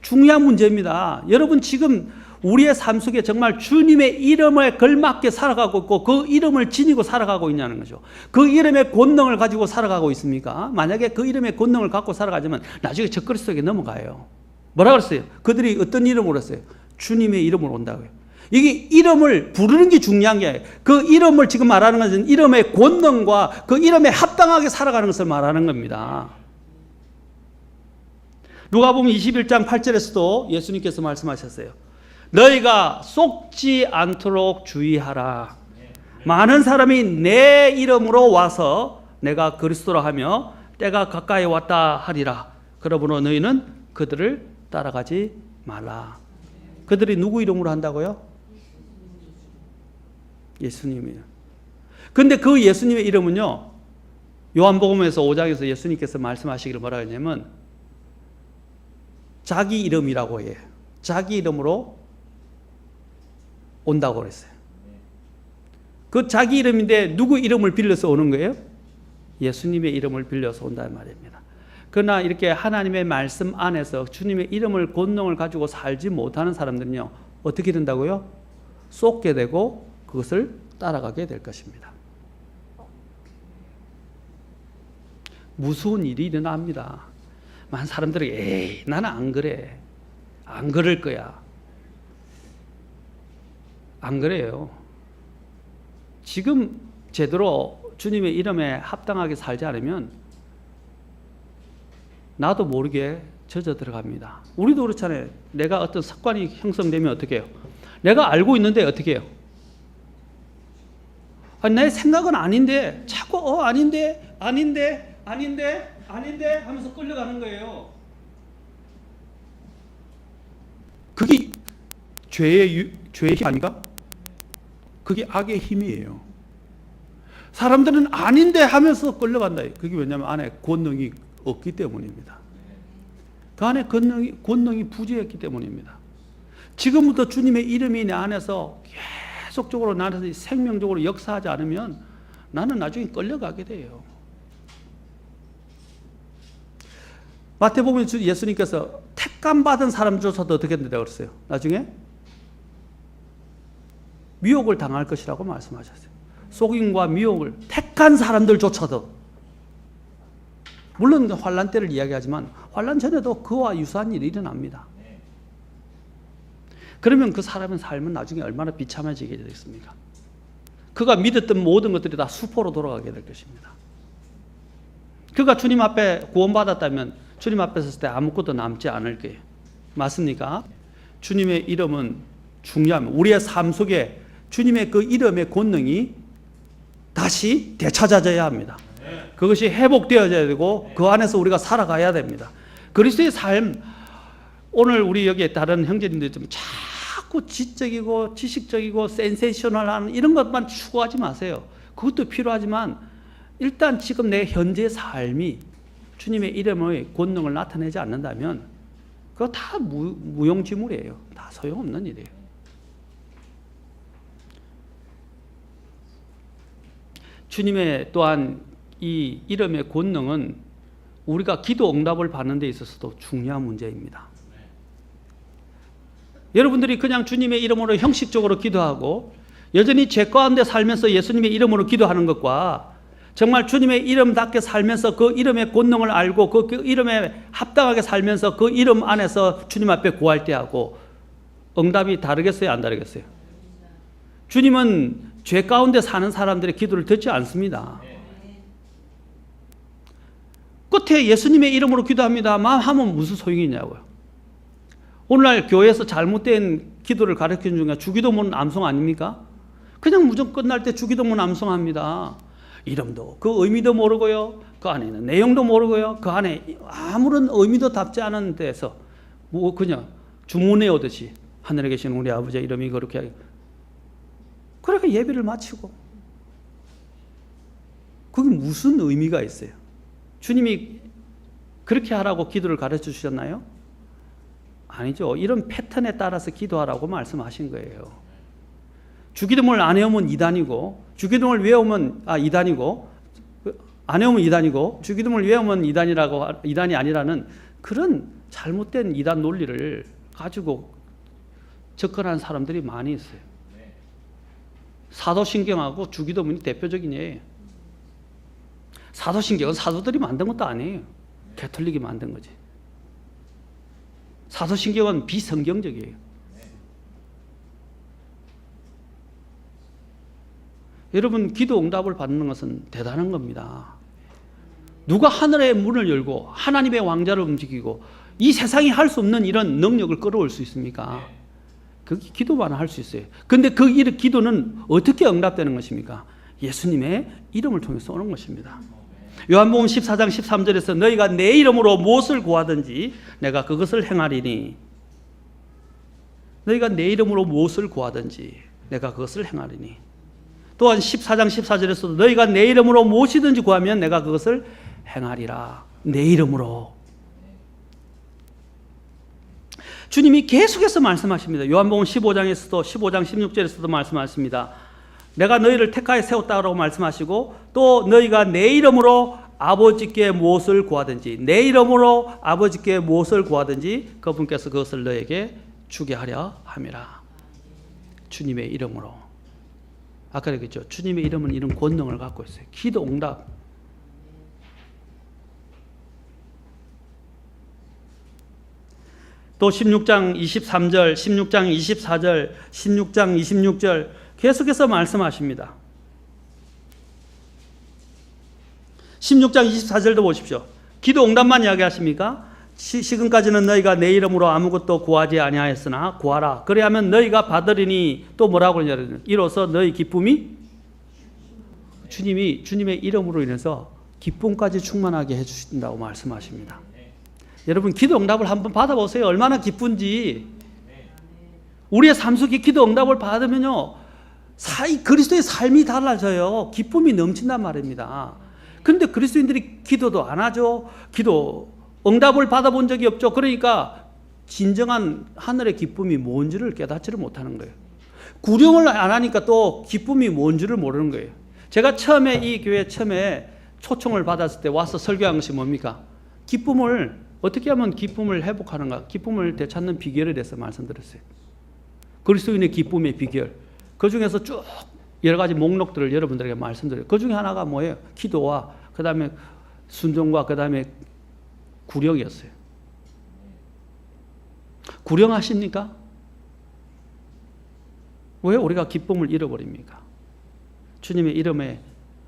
중요한 문제입니다. 여러분 지금 우리의 삶 속에 정말 주님의 이름에 걸맞게 살아가고 있고 그 이름을 지니고 살아가고 있냐는 거죠. 그 이름의 권능을 가지고 살아가고 있습니까? 만약에 그 이름의 권능을 갖고 살아가자면 나중에 적그리스도에게 넘어가요. 뭐라 그랬어요? 그들이 어떤 이름으로 했어요? 주님의 이름으로 온다고요. 이게 이름을 부르는 게 중요한 게 아니에요. 그 이름을 지금 말하는 것은 이름의 권능과 그 이름에 합당하게 살아가는 것을 말하는 겁니다. 누가복음 21장 8절에서도 예수님께서 말씀하셨어요. 너희가 속지 않도록 주의하라. 많은 사람이 내 이름으로 와서 내가 그리스도라 하며 때가 가까이 왔다 하리라. 그러므로 너희는 그들을 따라가지 말라. 그들이 누구 이름으로 한다고요? 예수님이에요. 근데 그 예수님의 이름은요, 요한복음에서 5장에서 예수님께서 말씀하시기를 뭐라 했냐면 자기 이름이라고 해요. 자기 이름으로 온다고 그랬어요. 그 자기 이름인데 누구 이름을 빌려서 오는 거예요? 예수님의 이름을 빌려서 온다는 말입니다. 그러나 이렇게 하나님의 말씀 안에서 주님의 이름을 권능을 가지고 살지 못하는 사람들은요, 어떻게 된다고요? 쏟게 되고 그것을 따라가게 될 것입니다. 무서운 일이 일어납니다. 많은 사람들이 에이 나는 안 그래. 안 그럴 거야. 안 그래요. 지금 제대로 주님의 이름에 합당하게 살지 않으면 나도 모르게 젖어 들어갑니다. 우리도 그렇잖아요. 내가 어떤 습관이 형성되면 어떻게 해요? 내가 알고 있는데 어떻게 해요? 내 생각은 아닌데 자꾸 아닌데 하면서 끌려가는 거예요. 그게 죄의 힘 아닌가? 그게 악의 힘이에요. 사람들은 아닌데 하면서 끌려간다. 그게 왜냐하면 안에 권능이 없기 때문입니다. 그 안에 권능이 부재했기 때문입니다. 지금부터 주님의 이름이 내 안에서 계속적으로 나한테 생명적으로 역사하지 않으면 나는 나중에 끌려가게 돼요. 마태복음에 예수님께서 택감 받은 사람조차도 어떻게 된다고 그랬어요? 나중에 미혹을 당할 것이라고 말씀하셨어요. 속임과 미혹을 택한 사람들조차도, 물론 환란 때를 이야기하지만 환란 전에도 그와 유사한 일이 일어납니다. 그러면 그 사람의 삶은 나중에 얼마나 비참해지게 되겠습니까? 그가 믿었던 모든 것들이 다 수포로 돌아가게 될 것입니다. 그가 주님 앞에 구원받았다면 주님 앞에 섰을 때 아무것도 남지 않을 거예요. 맞습니까? 주님의 이름은 중요합니다. 우리의 삶 속에 주님의 그 이름의 권능이 다시 되찾아져야 합니다. 그것이 회복되어져야 되고 그 안에서 우리가 살아가야 됩니다. 그리스도의 삶, 오늘 우리 여기에 다른 형제님들 좀 자꾸 지적이고 지식적이고 센세이셔널한 이런 것만 추구하지 마세요. 그것도 필요하지만 일단 지금 내 현재 삶이 주님의 이름의 권능을 나타내지 않는다면 그거 다 무용지물이에요. 다 소용없는 일이에요. 주님의 또한 이 이름의 권능은 우리가 기도 응답을 받는 데 있어서도 중요한 문제입니다. 여러분들이 그냥 주님의 이름으로 형식적으로 기도하고 여전히 죄 가운데 살면서 예수님의 이름으로 기도하는 것과 정말 주님의 이름답게 살면서 그 이름의 권능을 알고 그 이름에 합당하게 살면서 그 이름 안에서 주님 앞에 구할 때하고 응답이 다르겠어요? 안 다르겠어요? 주님은 죄 가운데 사는 사람들의 기도를 듣지 않습니다. 끝에 예수님의 이름으로 기도합니다. 하면 무슨 소용이 있냐고요. 오늘날 교회에서 잘못된 기도를 가르치는 중에 주기도문 암송 아닙니까? 그냥 무조건 끝날 때 주기도문 암송합니다. 이름도 그 의미도 모르고요. 그 안에 있는 내용도 모르고요. 그 안에 아무런 의미도 담지 않은 데서 뭐 그냥 주문해 오듯이 하늘에 계신 우리 아버지의 이름이 그렇게 하게. 그러니까 예배를 마치고 그게 무슨 의미가 있어요? 주님이 그렇게 하라고 기도를 가르쳐 주셨나요? 아니죠. 이런 패턴에 따라서 기도하라고 말씀하신 거예요. 주기도문을 안 외우면 이단이고 주기도문을 외우면 이단이고 안 외우면 이단이고 주기도문을 외우면 이단이 아니라는 그런 잘못된 이단 논리를 가지고 접근하는 사람들이 많이 있어요. 사도신경하고 주기도문이 대표적인 예예요. 사도신경은 사도들이 만든 것도 아니에요. 가톨릭이 만든 거지. 사도신경은 비성경적이에요. 여러분, 기도 응답을 받는 것은 대단한 겁니다. 누가 하늘의 문을 열고 하나님의 왕자를 움직이고 이 세상이 할 수 없는 이런 능력을 끌어올 수 있습니까? 그게 기도만 할 수 있어요. 근데 그 기도는 어떻게 응답되는 것입니까? 예수님의 이름을 통해서 오는 것입니다. 요한복음 14장 13절에서 너희가 내 이름으로 무엇을 구하든지 내가 그것을 행하리니, 너희가 내 이름으로 무엇을 구하든지 내가 그것을 행하리니. 또한 14장 14절에서도 너희가 내 이름으로 무엇이든지 구하면 내가 그것을 행하리라. 내 이름으로. 주님이 계속해서 말씀하십니다. 요한복음 15장에서도 15장 16절에서도 말씀하십니다. 내가 너희를 택하여 세웠다고 말씀하시고 또 너희가 내 이름으로 아버지께 무엇을 구하든지, 내 이름으로 아버지께 무엇을 구하든지 그분께서 그것을 너에게 주게 하려 함이라. 주님의 이름으로. 아까 그랬죠. 주님의 이름은 이런 권능을 갖고 있어요. 기도 응답. 또 16장 23절, 16장 24절, 16장 26절 계속해서 말씀하십니다. 16장 24절도 보십시오. 기도 응답만 이야기하십니까? 지금까지는 너희가 내 이름으로 아무것도 구하지 아니하였으나 구하라. 그래야면 너희가 받으리니. 또 뭐라고 그러냐면 이로써 너희 기쁨이, 주님의 이름으로 인해서 기쁨까지 충만하게 해주신다고 말씀하십니다. 여러분, 기도 응답을 한번 받아보세요. 얼마나 기쁜지. 우리의 삶 속에 기도 응답을 받으면요, 그리스도의 삶이 달라져요. 기쁨이 넘친단 말입니다. 그런데 그리스도인들이 기도도 안 하죠. 기도 응답을 받아본 적이 없죠. 그러니까 진정한 하늘의 기쁨이 뭔지를 깨닫지를 못하는 거예요. 구령을 안 하니까 또 기쁨이 뭔지를 모르는 거예요. 제가 처음에 이 교회 처음에 초청을 받았을 때 와서 설교한 것이 뭡니까? 기쁨을 어떻게 하면 기쁨을 회복하는가? 기쁨을 되찾는 비결에 대해서 말씀드렸어요. 그리스도인의 기쁨의 비결. 그 중에서 쭉 여러 가지 목록들을 여러분들에게 말씀드려요. 그 중에 하나가 뭐예요? 기도와 그 다음에 순종과 그 다음에 구령이었어요. 구령하십니까? 왜 우리가 기쁨을 잃어버립니까? 주님의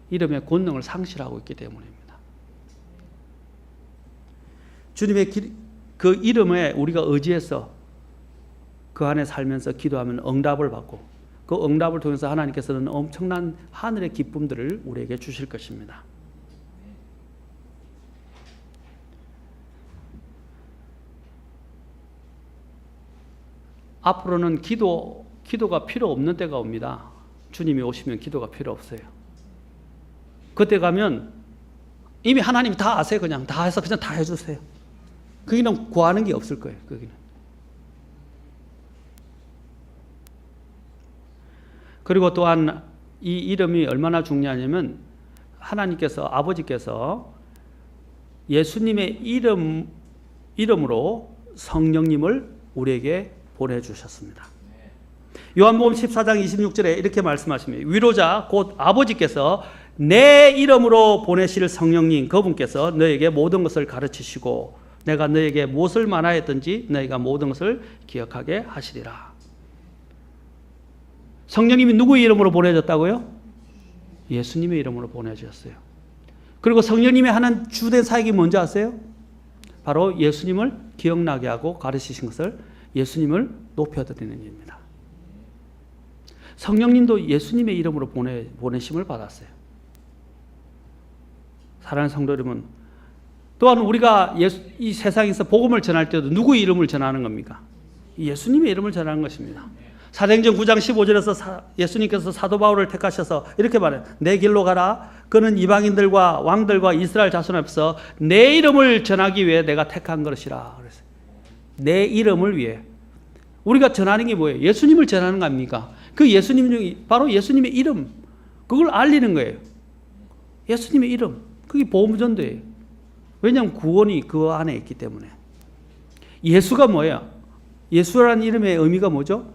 이름의 권능을 상실하고 있기 때문입니다. 주님의 그 이름에 우리가 의지해서 그 안에 살면서 기도하면 응답을 받고 그 응답을 통해서 하나님께서는 엄청난 하늘의 기쁨들을 우리에게 주실 것입니다. 앞으로는 기도가 필요 없는 때가 옵니다. 주님이 오시면 기도가 필요 없어요. 그때 가면 이미 하나님이 다 아세요. 그냥 다 해서 그냥 다 해주세요. 거기는 구하는 게 없을 거예요. 거기는. 그리고 또한 이 이름이 얼마나 중요하냐면 하나님께서 아버지께서 예수님의 이름으로 성령님을 우리에게 보내주셨습니다. 요한복음 14장 26절에 이렇게 말씀하십니다. 위로자 곧 아버지께서 내 이름으로 보내실 성령님 그분께서 너에게 모든 것을 가르치시고 내가 너에게 무엇을 말하였든지 너희가 모든 것을 기억하게 하시리라. 성령님이 누구의 이름으로 보내졌다고요? 예수님의 이름으로 보내주셨어요. 그리고 성령님이 하는 주된 사역이 뭔지 아세요? 바로 예수님을 기억나게 하고 가르치신 것을 예수님을 높여드리는 일입니다. 성령님도 예수님의 이름으로 보내심을 받았어요. 사랑하는 성도 여러분, 또한 우리가 이 세상에서 복음을 전할 때도 누구의 이름을 전하는 겁니까? 예수님의 이름을 전하는 것입니다. 사도행전 9장 15절에서 예수님께서 사도 바울을 택하셔서 이렇게 말해요. 내 길로 가라. 그는 이방인들과 왕들과 이스라엘 자손 앞에서 내 이름을 전하기 위해 내가 택한 것이라. 그랬어요. 내 이름을 위해. 우리가 전하는 게 뭐예요? 예수님을 전하는 거 아닙니까? 그 예수님 중에 바로 예수님의 이름. 그걸 알리는 거예요. 예수님의 이름. 그게 복음전도예요. 왜냐하면 구원이 그 안에 있기 때문에. 예수가 뭐예요? 예수라는 이름의 의미가 뭐죠?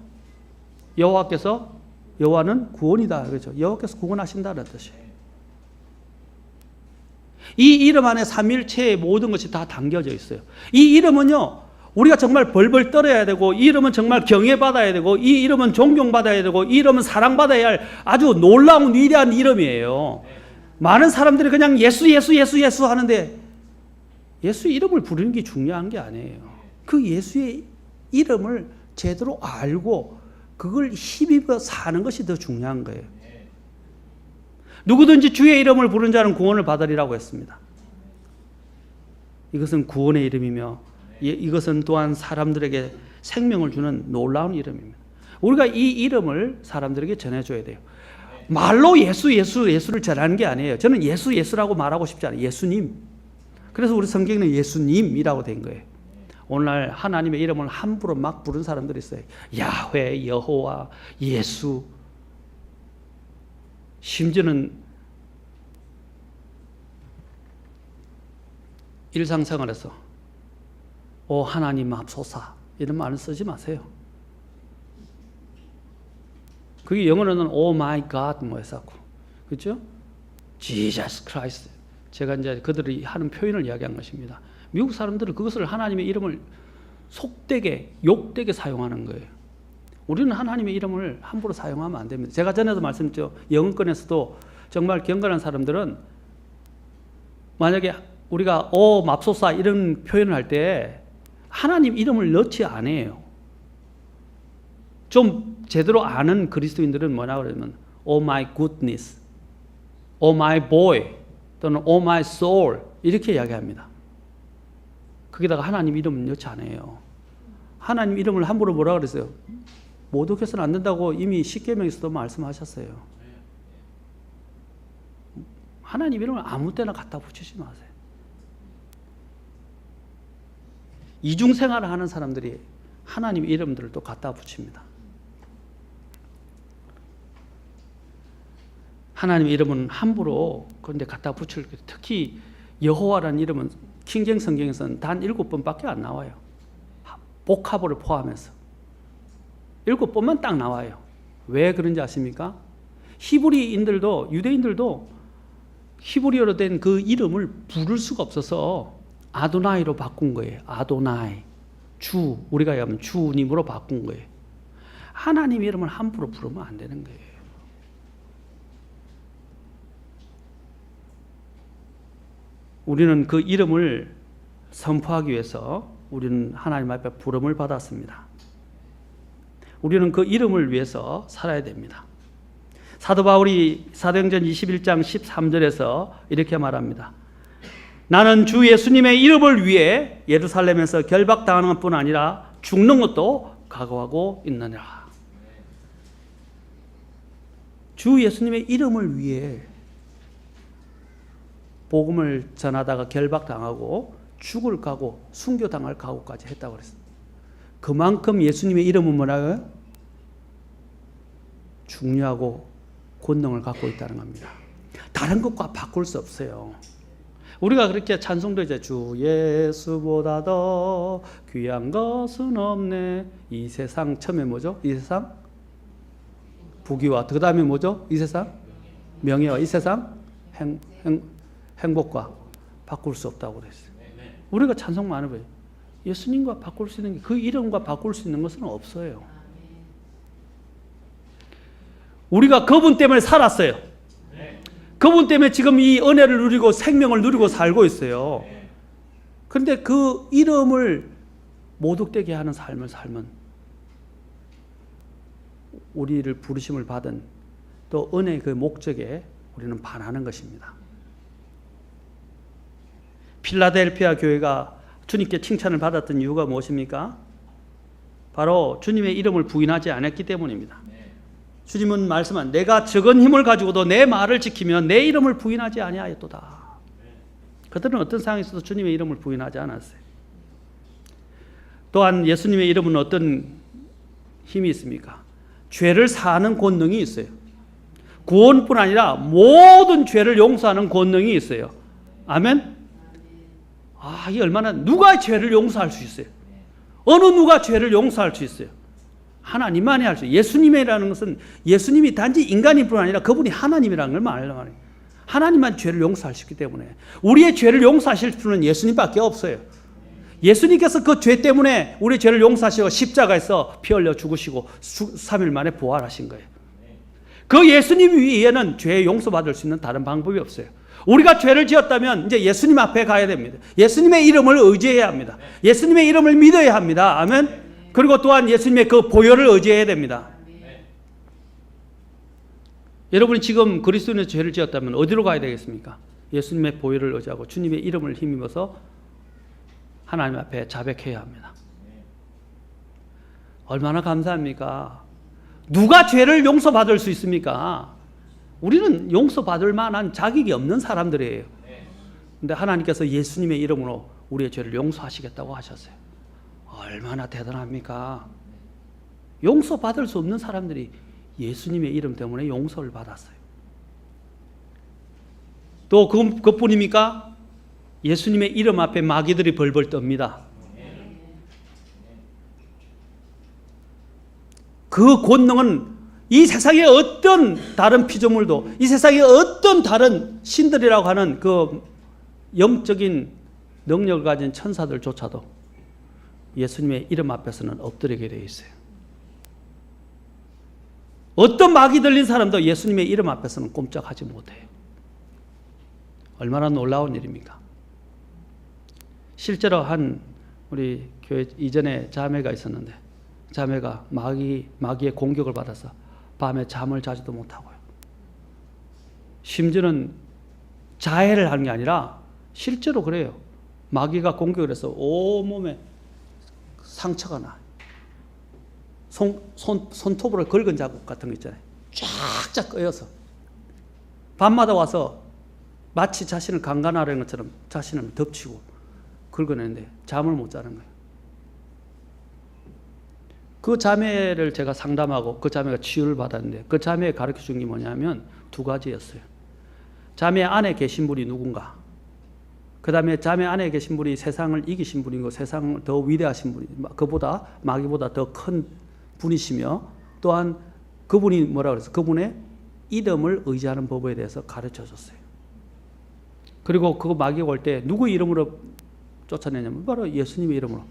여호와는 구원이다. 그렇죠? 여호와께서 구원하신다는 뜻이에요. 이 이름 안에 삼위일체의 모든 것이 다 담겨져 있어요. 이 이름은요, 우리가 정말 벌벌 떨어야 되고, 이 이름은 정말 경외받아야 되고, 이 이름은 존경받아야 되고, 이 이름은 사랑받아야 할 아주 놀라운 위대한 이름이에요. 많은 사람들이 그냥 예수 하는데, 예수 이름을 부르는 게 중요한 게 아니에요. 그 예수의 이름을 제대로 알고, 그걸 힘입어 사는 것이 더 중요한 거예요. 누구든지 주의 이름을 부른 자는 구원을 받으리라고 했습니다. 이것은 구원의 이름이며 이것은 또한 사람들에게 생명을 주는 놀라운 이름입니다. 우리가 이 이름을 사람들에게 전해줘야 돼요. 말로 예수를 전하는 게 아니에요. 저는 예수라고 말하고 싶지 않아요. 예수님. 그래서 우리 성경에는 예수님이라고 된 거예요. 오늘날 하나님의 이름을 함부로 막 부른 사람들이 있어요. 야훼, 여호와, 예수. 심지어는 일상생활에서 오 하나님 맙소사 이런 말을 쓰지 마세요. 그게 영어로는 오 마이 갓 뭐 해서고 그렇죠? Jesus Christ. 제가 이제 그들이 하는 표현을 이야기한 것입니다. 미국 사람들은 그것을 하나님의 이름을 속되게 욕되게 사용하는 거예요. 우리는 하나님의 이름을 함부로 사용하면 안 됩니다. 제가 전에도 말씀드렸죠. 영어권에서도 정말 경건한 사람들은 만약에 우리가 오 맙소사 이런 표현을 할 때 하나님 이름을 넣지 않아요. 좀 제대로 아는 그리스도인들은 뭐라고 그러면 Oh my goodness, Oh my boy 또는 Oh my soul 이렇게 이야기합니다. 거기다가 하나님 이름을 넣지 않아요. 하나님 이름을 함부로 뭐라 그랬어요? 모독해서는 안 된다고 이미 십계명에서도 말씀하셨어요. 하나님 이름을 아무 때나 갖다 붙이지 마세요. 이중생활을 하는 사람들이 하나님 이름들을 또 갖다 붙입니다. 하나님의 이름은 함부로 그런데 갖다 붙일 때, 특히 여호와라는 이름은 킹제임 성경에서는 단 7번밖에 안 나와요. 복합어를 포함해서 7번만 딱 나와요. 왜 그런지 아십니까? 히브리인들도, 유대인들도 히브리어로 된 그 이름을 부를 수가 없어서 아도나이로 바꾼 거예요. 아도나이, 주, 우리가 하면 주님으로 바꾼 거예요. 하나님 이름을 함부로 부르면 안 되는 거예요. 우리는 그 이름을 선포하기 위해서 우리는 하나님 앞에 부름을 받았습니다. 우리는 그 이름을 위해서 살아야 됩니다. 사도 바울이 사도행전 21장 13절에서 이렇게 말합니다. 나는 주 예수님의 이름을 위해 예루살렘에서 결박당하는 것뿐 아니라 죽는 것도 각오하고 있느니라. 주 예수님의 이름을 위해 복음을 전하다가 결박당하고 죽을 각오, 순교당할 각오까지 했다고 그랬어요. 그만큼 예수님의 이름은 뭐라고요? 중요하고 권능을 갖고 있다는 겁니다. 다른 것과 바꿀 수 없어요. 우리가 그렇게 찬송도 이제 주 예수보다 더 귀한 것은 없네. 이 세상 처음에 뭐죠? 이 세상 부귀와 그 다음에 뭐죠? 이 세상 명예와 이 세상 행복과 바꿀 수 없다고 그랬어요. 우리가 찬송 많이 해요. 예수님과 바꿀 수 있는 게, 그 이름과 바꿀 수 있는 것은 없어요. 우리가 그분 때문에 살았어요. 그분 때문에 지금 이 은혜를 누리고 생명을 누리고 살고 있어요. 그런데 그 이름을 모독되게 하는 삶을 살면 우리를 부르심을 받은 또 은혜의 그 목적에 우리는 반하는 것입니다. 필라델피아 교회가 주님께 칭찬을 받았던 이유가 무엇입니까? 바로 주님의 이름을 부인하지 않았기 때문입니다. 주님은 말씀한 내가 적은 힘을 가지고도 내 말을 지키면 내 이름을 부인하지 아니하였도다. 그들은 어떤 상황에서도 주님의 이름을 부인하지 않았어요. 또한 예수님의 이름은 어떤 힘이 있습니까? 죄를 사하는 권능이 있어요. 구원뿐 아니라 모든 죄를 용서하는 권능이 있어요. 아멘? 이게 얼마나, 누가 죄를 용서할 수 있어요? 어느 누가 죄를 용서할 수 있어요? 하나님만이 할 수 있어요. 예수님이라는 것은 예수님이 단지 인간일 뿐 아니라 그분이 하나님이라는 걸 말해요. 하나님만 죄를 용서할 수 있기 때문에 우리의 죄를 용서하실 분은 예수님밖에 없어요. 예수님께서 그 죄 때문에 우리 죄를 용서하시고 십자가에서 피 흘려 죽으시고 3일 만에 부활하신 거예요. 그 예수님 위에는 죄 용서받을 수 있는 다른 방법이 없어요. 우리가 죄를 지었다면 이제 예수님 앞에 가야 됩니다. 예수님의 이름을 의지해야 합니다. 예수님의 이름을 믿어야 합니다. 아멘. 그리고 또한 예수님의 그 보혈을 의지해야 됩니다. 여러분이 지금 그리스도인의 죄를 지었다면 어디로 가야 되겠습니까? 예수님의 보혈을 의지하고 주님의 이름을 힘입어서 하나님 앞에 자백해야 합니다. 얼마나 감사합니까? 누가 죄를 용서받을 수 있습니까? 우리는 용서받을 만한 자격이 없는 사람들이에요. 그런데 하나님께서 예수님의 이름으로 우리의 죄를 용서하시겠다고 하셨어요. 얼마나 대단합니까? 용서받을 수 없는 사람들이 예수님의 이름 때문에 용서를 받았어요. 또 그것뿐입니까? 예수님의 이름 앞에 마귀들이 벌벌 떱니다. 그 권능은 이 세상의 어떤 다른 피조물도, 이 세상의 어떤 다른 신들이라고 하는 그 영적인 능력을 가진 천사들조차도 예수님의 이름 앞에서는 엎드리게 되어 있어요. 어떤 마귀 들린 사람도 예수님의 이름 앞에서는 꼼짝하지 못해요. 얼마나 놀라운 일입니까? 실제로 한 우리 교회 이전에 자매가 있었는데, 자매가 마귀의 공격을 받아서 밤에 잠을 자지도 못하고요. 심지어는 자해를 하는 게 아니라 실제로 그래요. 마귀가 공격을 해서 온몸에 상처가 나. 손톱으로 긁은 자국 같은 거 있잖아요. 쫙쫙 꺼여서 밤마다 와서 마치 자신을 강간하려는 것처럼 자신을 덮치고 긁어내는데 잠을 못 자는 거예요. 그 자매를 제가 상담하고 그 자매가 치유를 받았는데 그 자매가 가르쳐 준 게 뭐냐면 두 가지였어요. 자매 안에 계신 분이 누군가, 그 다음에 자매 안에 계신 분이 세상을 이기신 분이고 세상을 더 위대하신 분이, 그보다 마귀보다 더 큰 분이시며, 또한 그분이 뭐라 그랬어요? 그분의 이름을 의지하는 법에 대해서 가르쳐 줬어요. 그리고 그 마귀가 올 때 누구 이름으로 쫓아내냐면 바로 예수님의 이름으로.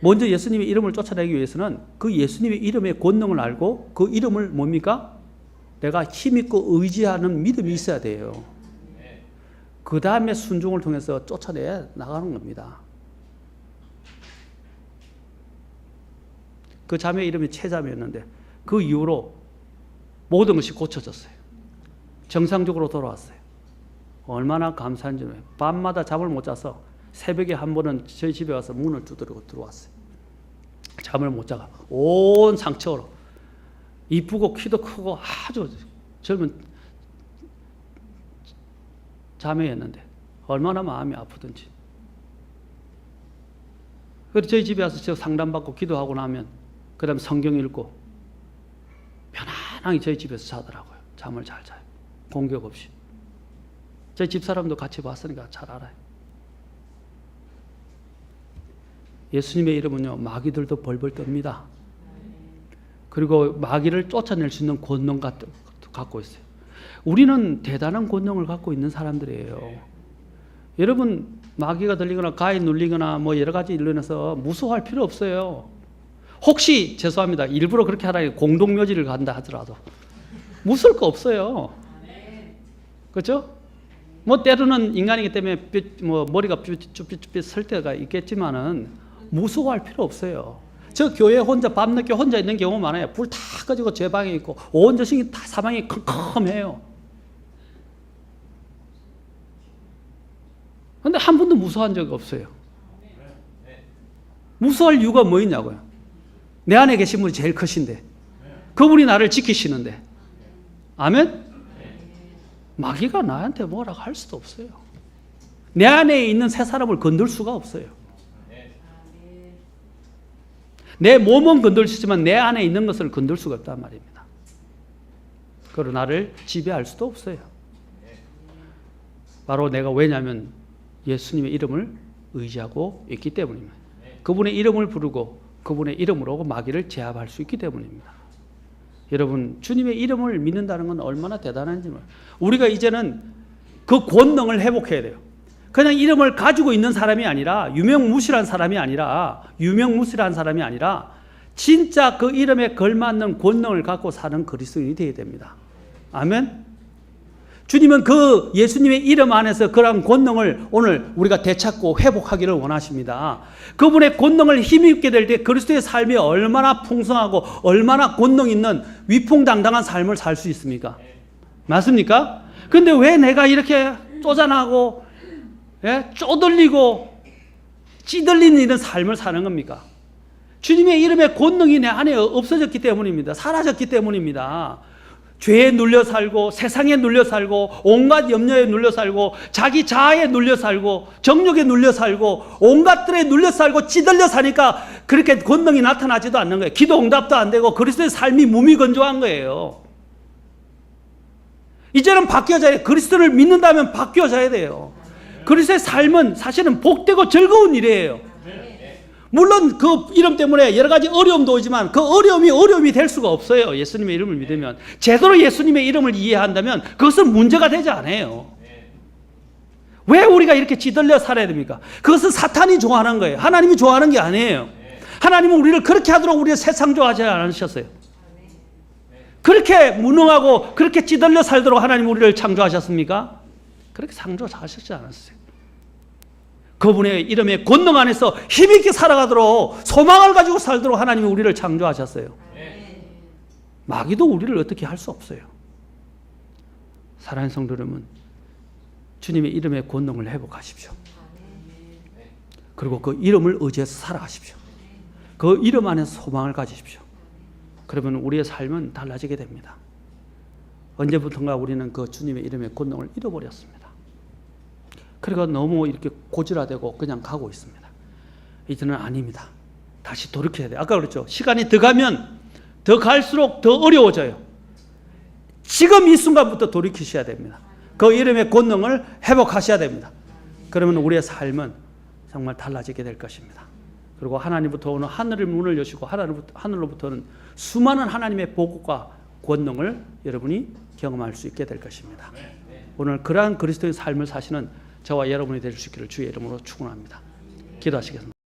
먼저 예수님의 이름을 쫓아내기 위해서는 그 예수님의 이름의 권능을 알고 그 이름을 뭡니까? 내가 힘있고 의지하는 믿음이 있어야 돼요. 그 다음에 순종을 통해서 쫓아내 나가는 겁니다. 그 자매 이름이 최자매였는데 그 이후로 모든 것이 고쳐졌어요. 정상적으로 돌아왔어요. 얼마나 감사한지. 밤마다 잠을 못 자서 새벽에 한 번은 저희 집에 와서 문을 두드리고 들어왔어요. 잠을 못 자가 온 상처로, 이쁘고 키도 크고 아주 젊은 자매였는데 얼마나 마음이 아프든지. 그래서 저희 집에 와서 저 상담받고 기도하고 나면 그 다음에 성경 읽고 편안하게 저희 집에서 자더라고요. 잠을 잘 자요. 공격 없이. 저희 집사람도 같이 봤으니까 잘 알아요. 예수님의 이름은요, 마귀들도 벌벌 떱니다. 그리고 마귀를 쫓아낼 수 있는 권능 갖고 있어요. 우리는 대단한 권능을 갖고 있는 사람들이에요. 여러분, 마귀가 들리거나 가에 눌리거나 뭐 여러 가지 일로 인해서 무서워할 필요 없어요. 혹시 죄송합니다. 일부러 그렇게 하라고 공동묘지를 간다 하더라도 무서울 거 없어요. 그렇죠? 뭐 때로는 인간이기 때문에 뭐 머리가 쭈삣쭈삣 설 때가 있겠지만은 무서워할 필요 없어요. 저 교회 혼자 밤늦게 혼자 있는 경우 많아요. 불 다 꺼지고 제 방에 있고 온 저승이 다 사방이 컴컴해요. 그런데 한 번도 무서워한 적이 없어요. 무서워할 이유가 뭐 있냐고요. 내 안에 계신 분이 제일 크신데, 그분이 나를 지키시는데. 아멘? 마귀가 나한테 뭐라고 할 수도 없어요. 내 안에 있는 새 사람을 건들 수가 없어요. 내 몸은 건들 수 있지만 내 안에 있는 것을 건들 수가 없단 말입니다. 그리고 나를 지배할 수도 없어요. 바로 내가 왜냐하면 예수님의 이름을 의지하고 있기 때문입니다. 그분의 이름을 부르고 그분의 이름으로 마귀를 제압할 수 있기 때문입니다. 여러분, 주님의 이름을 믿는다는 건 얼마나 대단한지 몰라요. 우리가 이제는 그 권능을 회복해야 돼요. 그냥 이름을 가지고 있는 사람이 아니라, 유명무실한 사람이 아니라 진짜 그 이름에 걸맞는 권능을 갖고 사는 그리스도인이 되어야 됩니다. 아멘? 주님은 그 예수님의 이름 안에서 그런 권능을 오늘 우리가 되찾고 회복하기를 원하십니다. 그분의 권능을 힘입게 될 때 그리스도의 삶이 얼마나 풍성하고 얼마나 권능 있는 위풍당당한 삶을 살 수 있습니까? 맞습니까? 근데 왜 내가 이렇게 쪼잔하고 쪼들리고 찌들리는 이런 삶을 사는 겁니까? 주님의 이름의 권능이 내 안에 없어졌기 때문입니다. 사라졌기 때문입니다. 죄에 눌려 살고 세상에 눌려 살고 온갖 염려에 눌려 살고 자기 자아에 눌려 살고 정욕에 눌려 살고 온갖 들에 눌려 살고 찌들려 사니까 그렇게 권능이 나타나지도 않는 거예요. 기도 응답도 안 되고 그리스도의 삶이 무미건조한 거예요. 이제는 바뀌어져야 돼요. 그리스도를 믿는다면 바뀌어져야 돼요. 그리스도의 삶은 사실은 복되고 즐거운 일이에요. 물론 그 이름 때문에 여러 가지 어려움도 오지만 그 어려움이 될 수가 없어요. 예수님의 이름을 믿으면. 제대로 예수님의 이름을 이해한다면 그것은 문제가 되지 않아요. 왜 우리가 이렇게 찌들려 살아야 됩니까? 그것은 사탄이 좋아하는 거예요. 하나님이 좋아하는 게 아니에요. 하나님은 우리를 그렇게 하도록 우리를 세상 좋아하지 않으셨어요. 그렇게 무능하고 그렇게 찌들려 살도록 하나님 우리를 창조하셨습니까? 그렇게 창조하셨지 않았어요. 그분의 이름의 권능 안에서 힘있게 살아가도록 소망을 가지고 살도록 하나님이 우리를 창조하셨어요. 마귀도 우리를 어떻게 할 수 없어요. 사랑하는 성도 여러분, 주님의 이름의 권능을 회복하십시오. 그리고 그 이름을 의지해서 살아가십시오. 그 이름 안에서 소망을 가지십시오. 그러면 우리의 삶은 달라지게 됩니다. 언제부턴가 우리는 그 주님의 이름의 권능을 잃어버렸습니다. 그러니까 너무 이렇게 고질화되고 그냥 가고 있습니다. 이제는 아닙니다. 다시 돌이켜야 돼요. 아까 그랬죠. 시간이 더 가면 더 갈수록 더 어려워져요. 지금 이 순간부터 돌이키셔야 됩니다. 그 이름의 권능을 회복하셔야 됩니다. 그러면 우리의 삶은 정말 달라지게 될 것입니다. 그리고 하나님부터 오는 하늘의 문을 여시고 하늘로부터는 수많은 하나님의 복과 권능을 여러분이 경험할 수 있게 될 것입니다. 오늘 그러한 그리스도의 삶을 사시는 저와 여러분이 될 수 있기를 주의 이름으로 축원합니다. 기도하시겠습니다.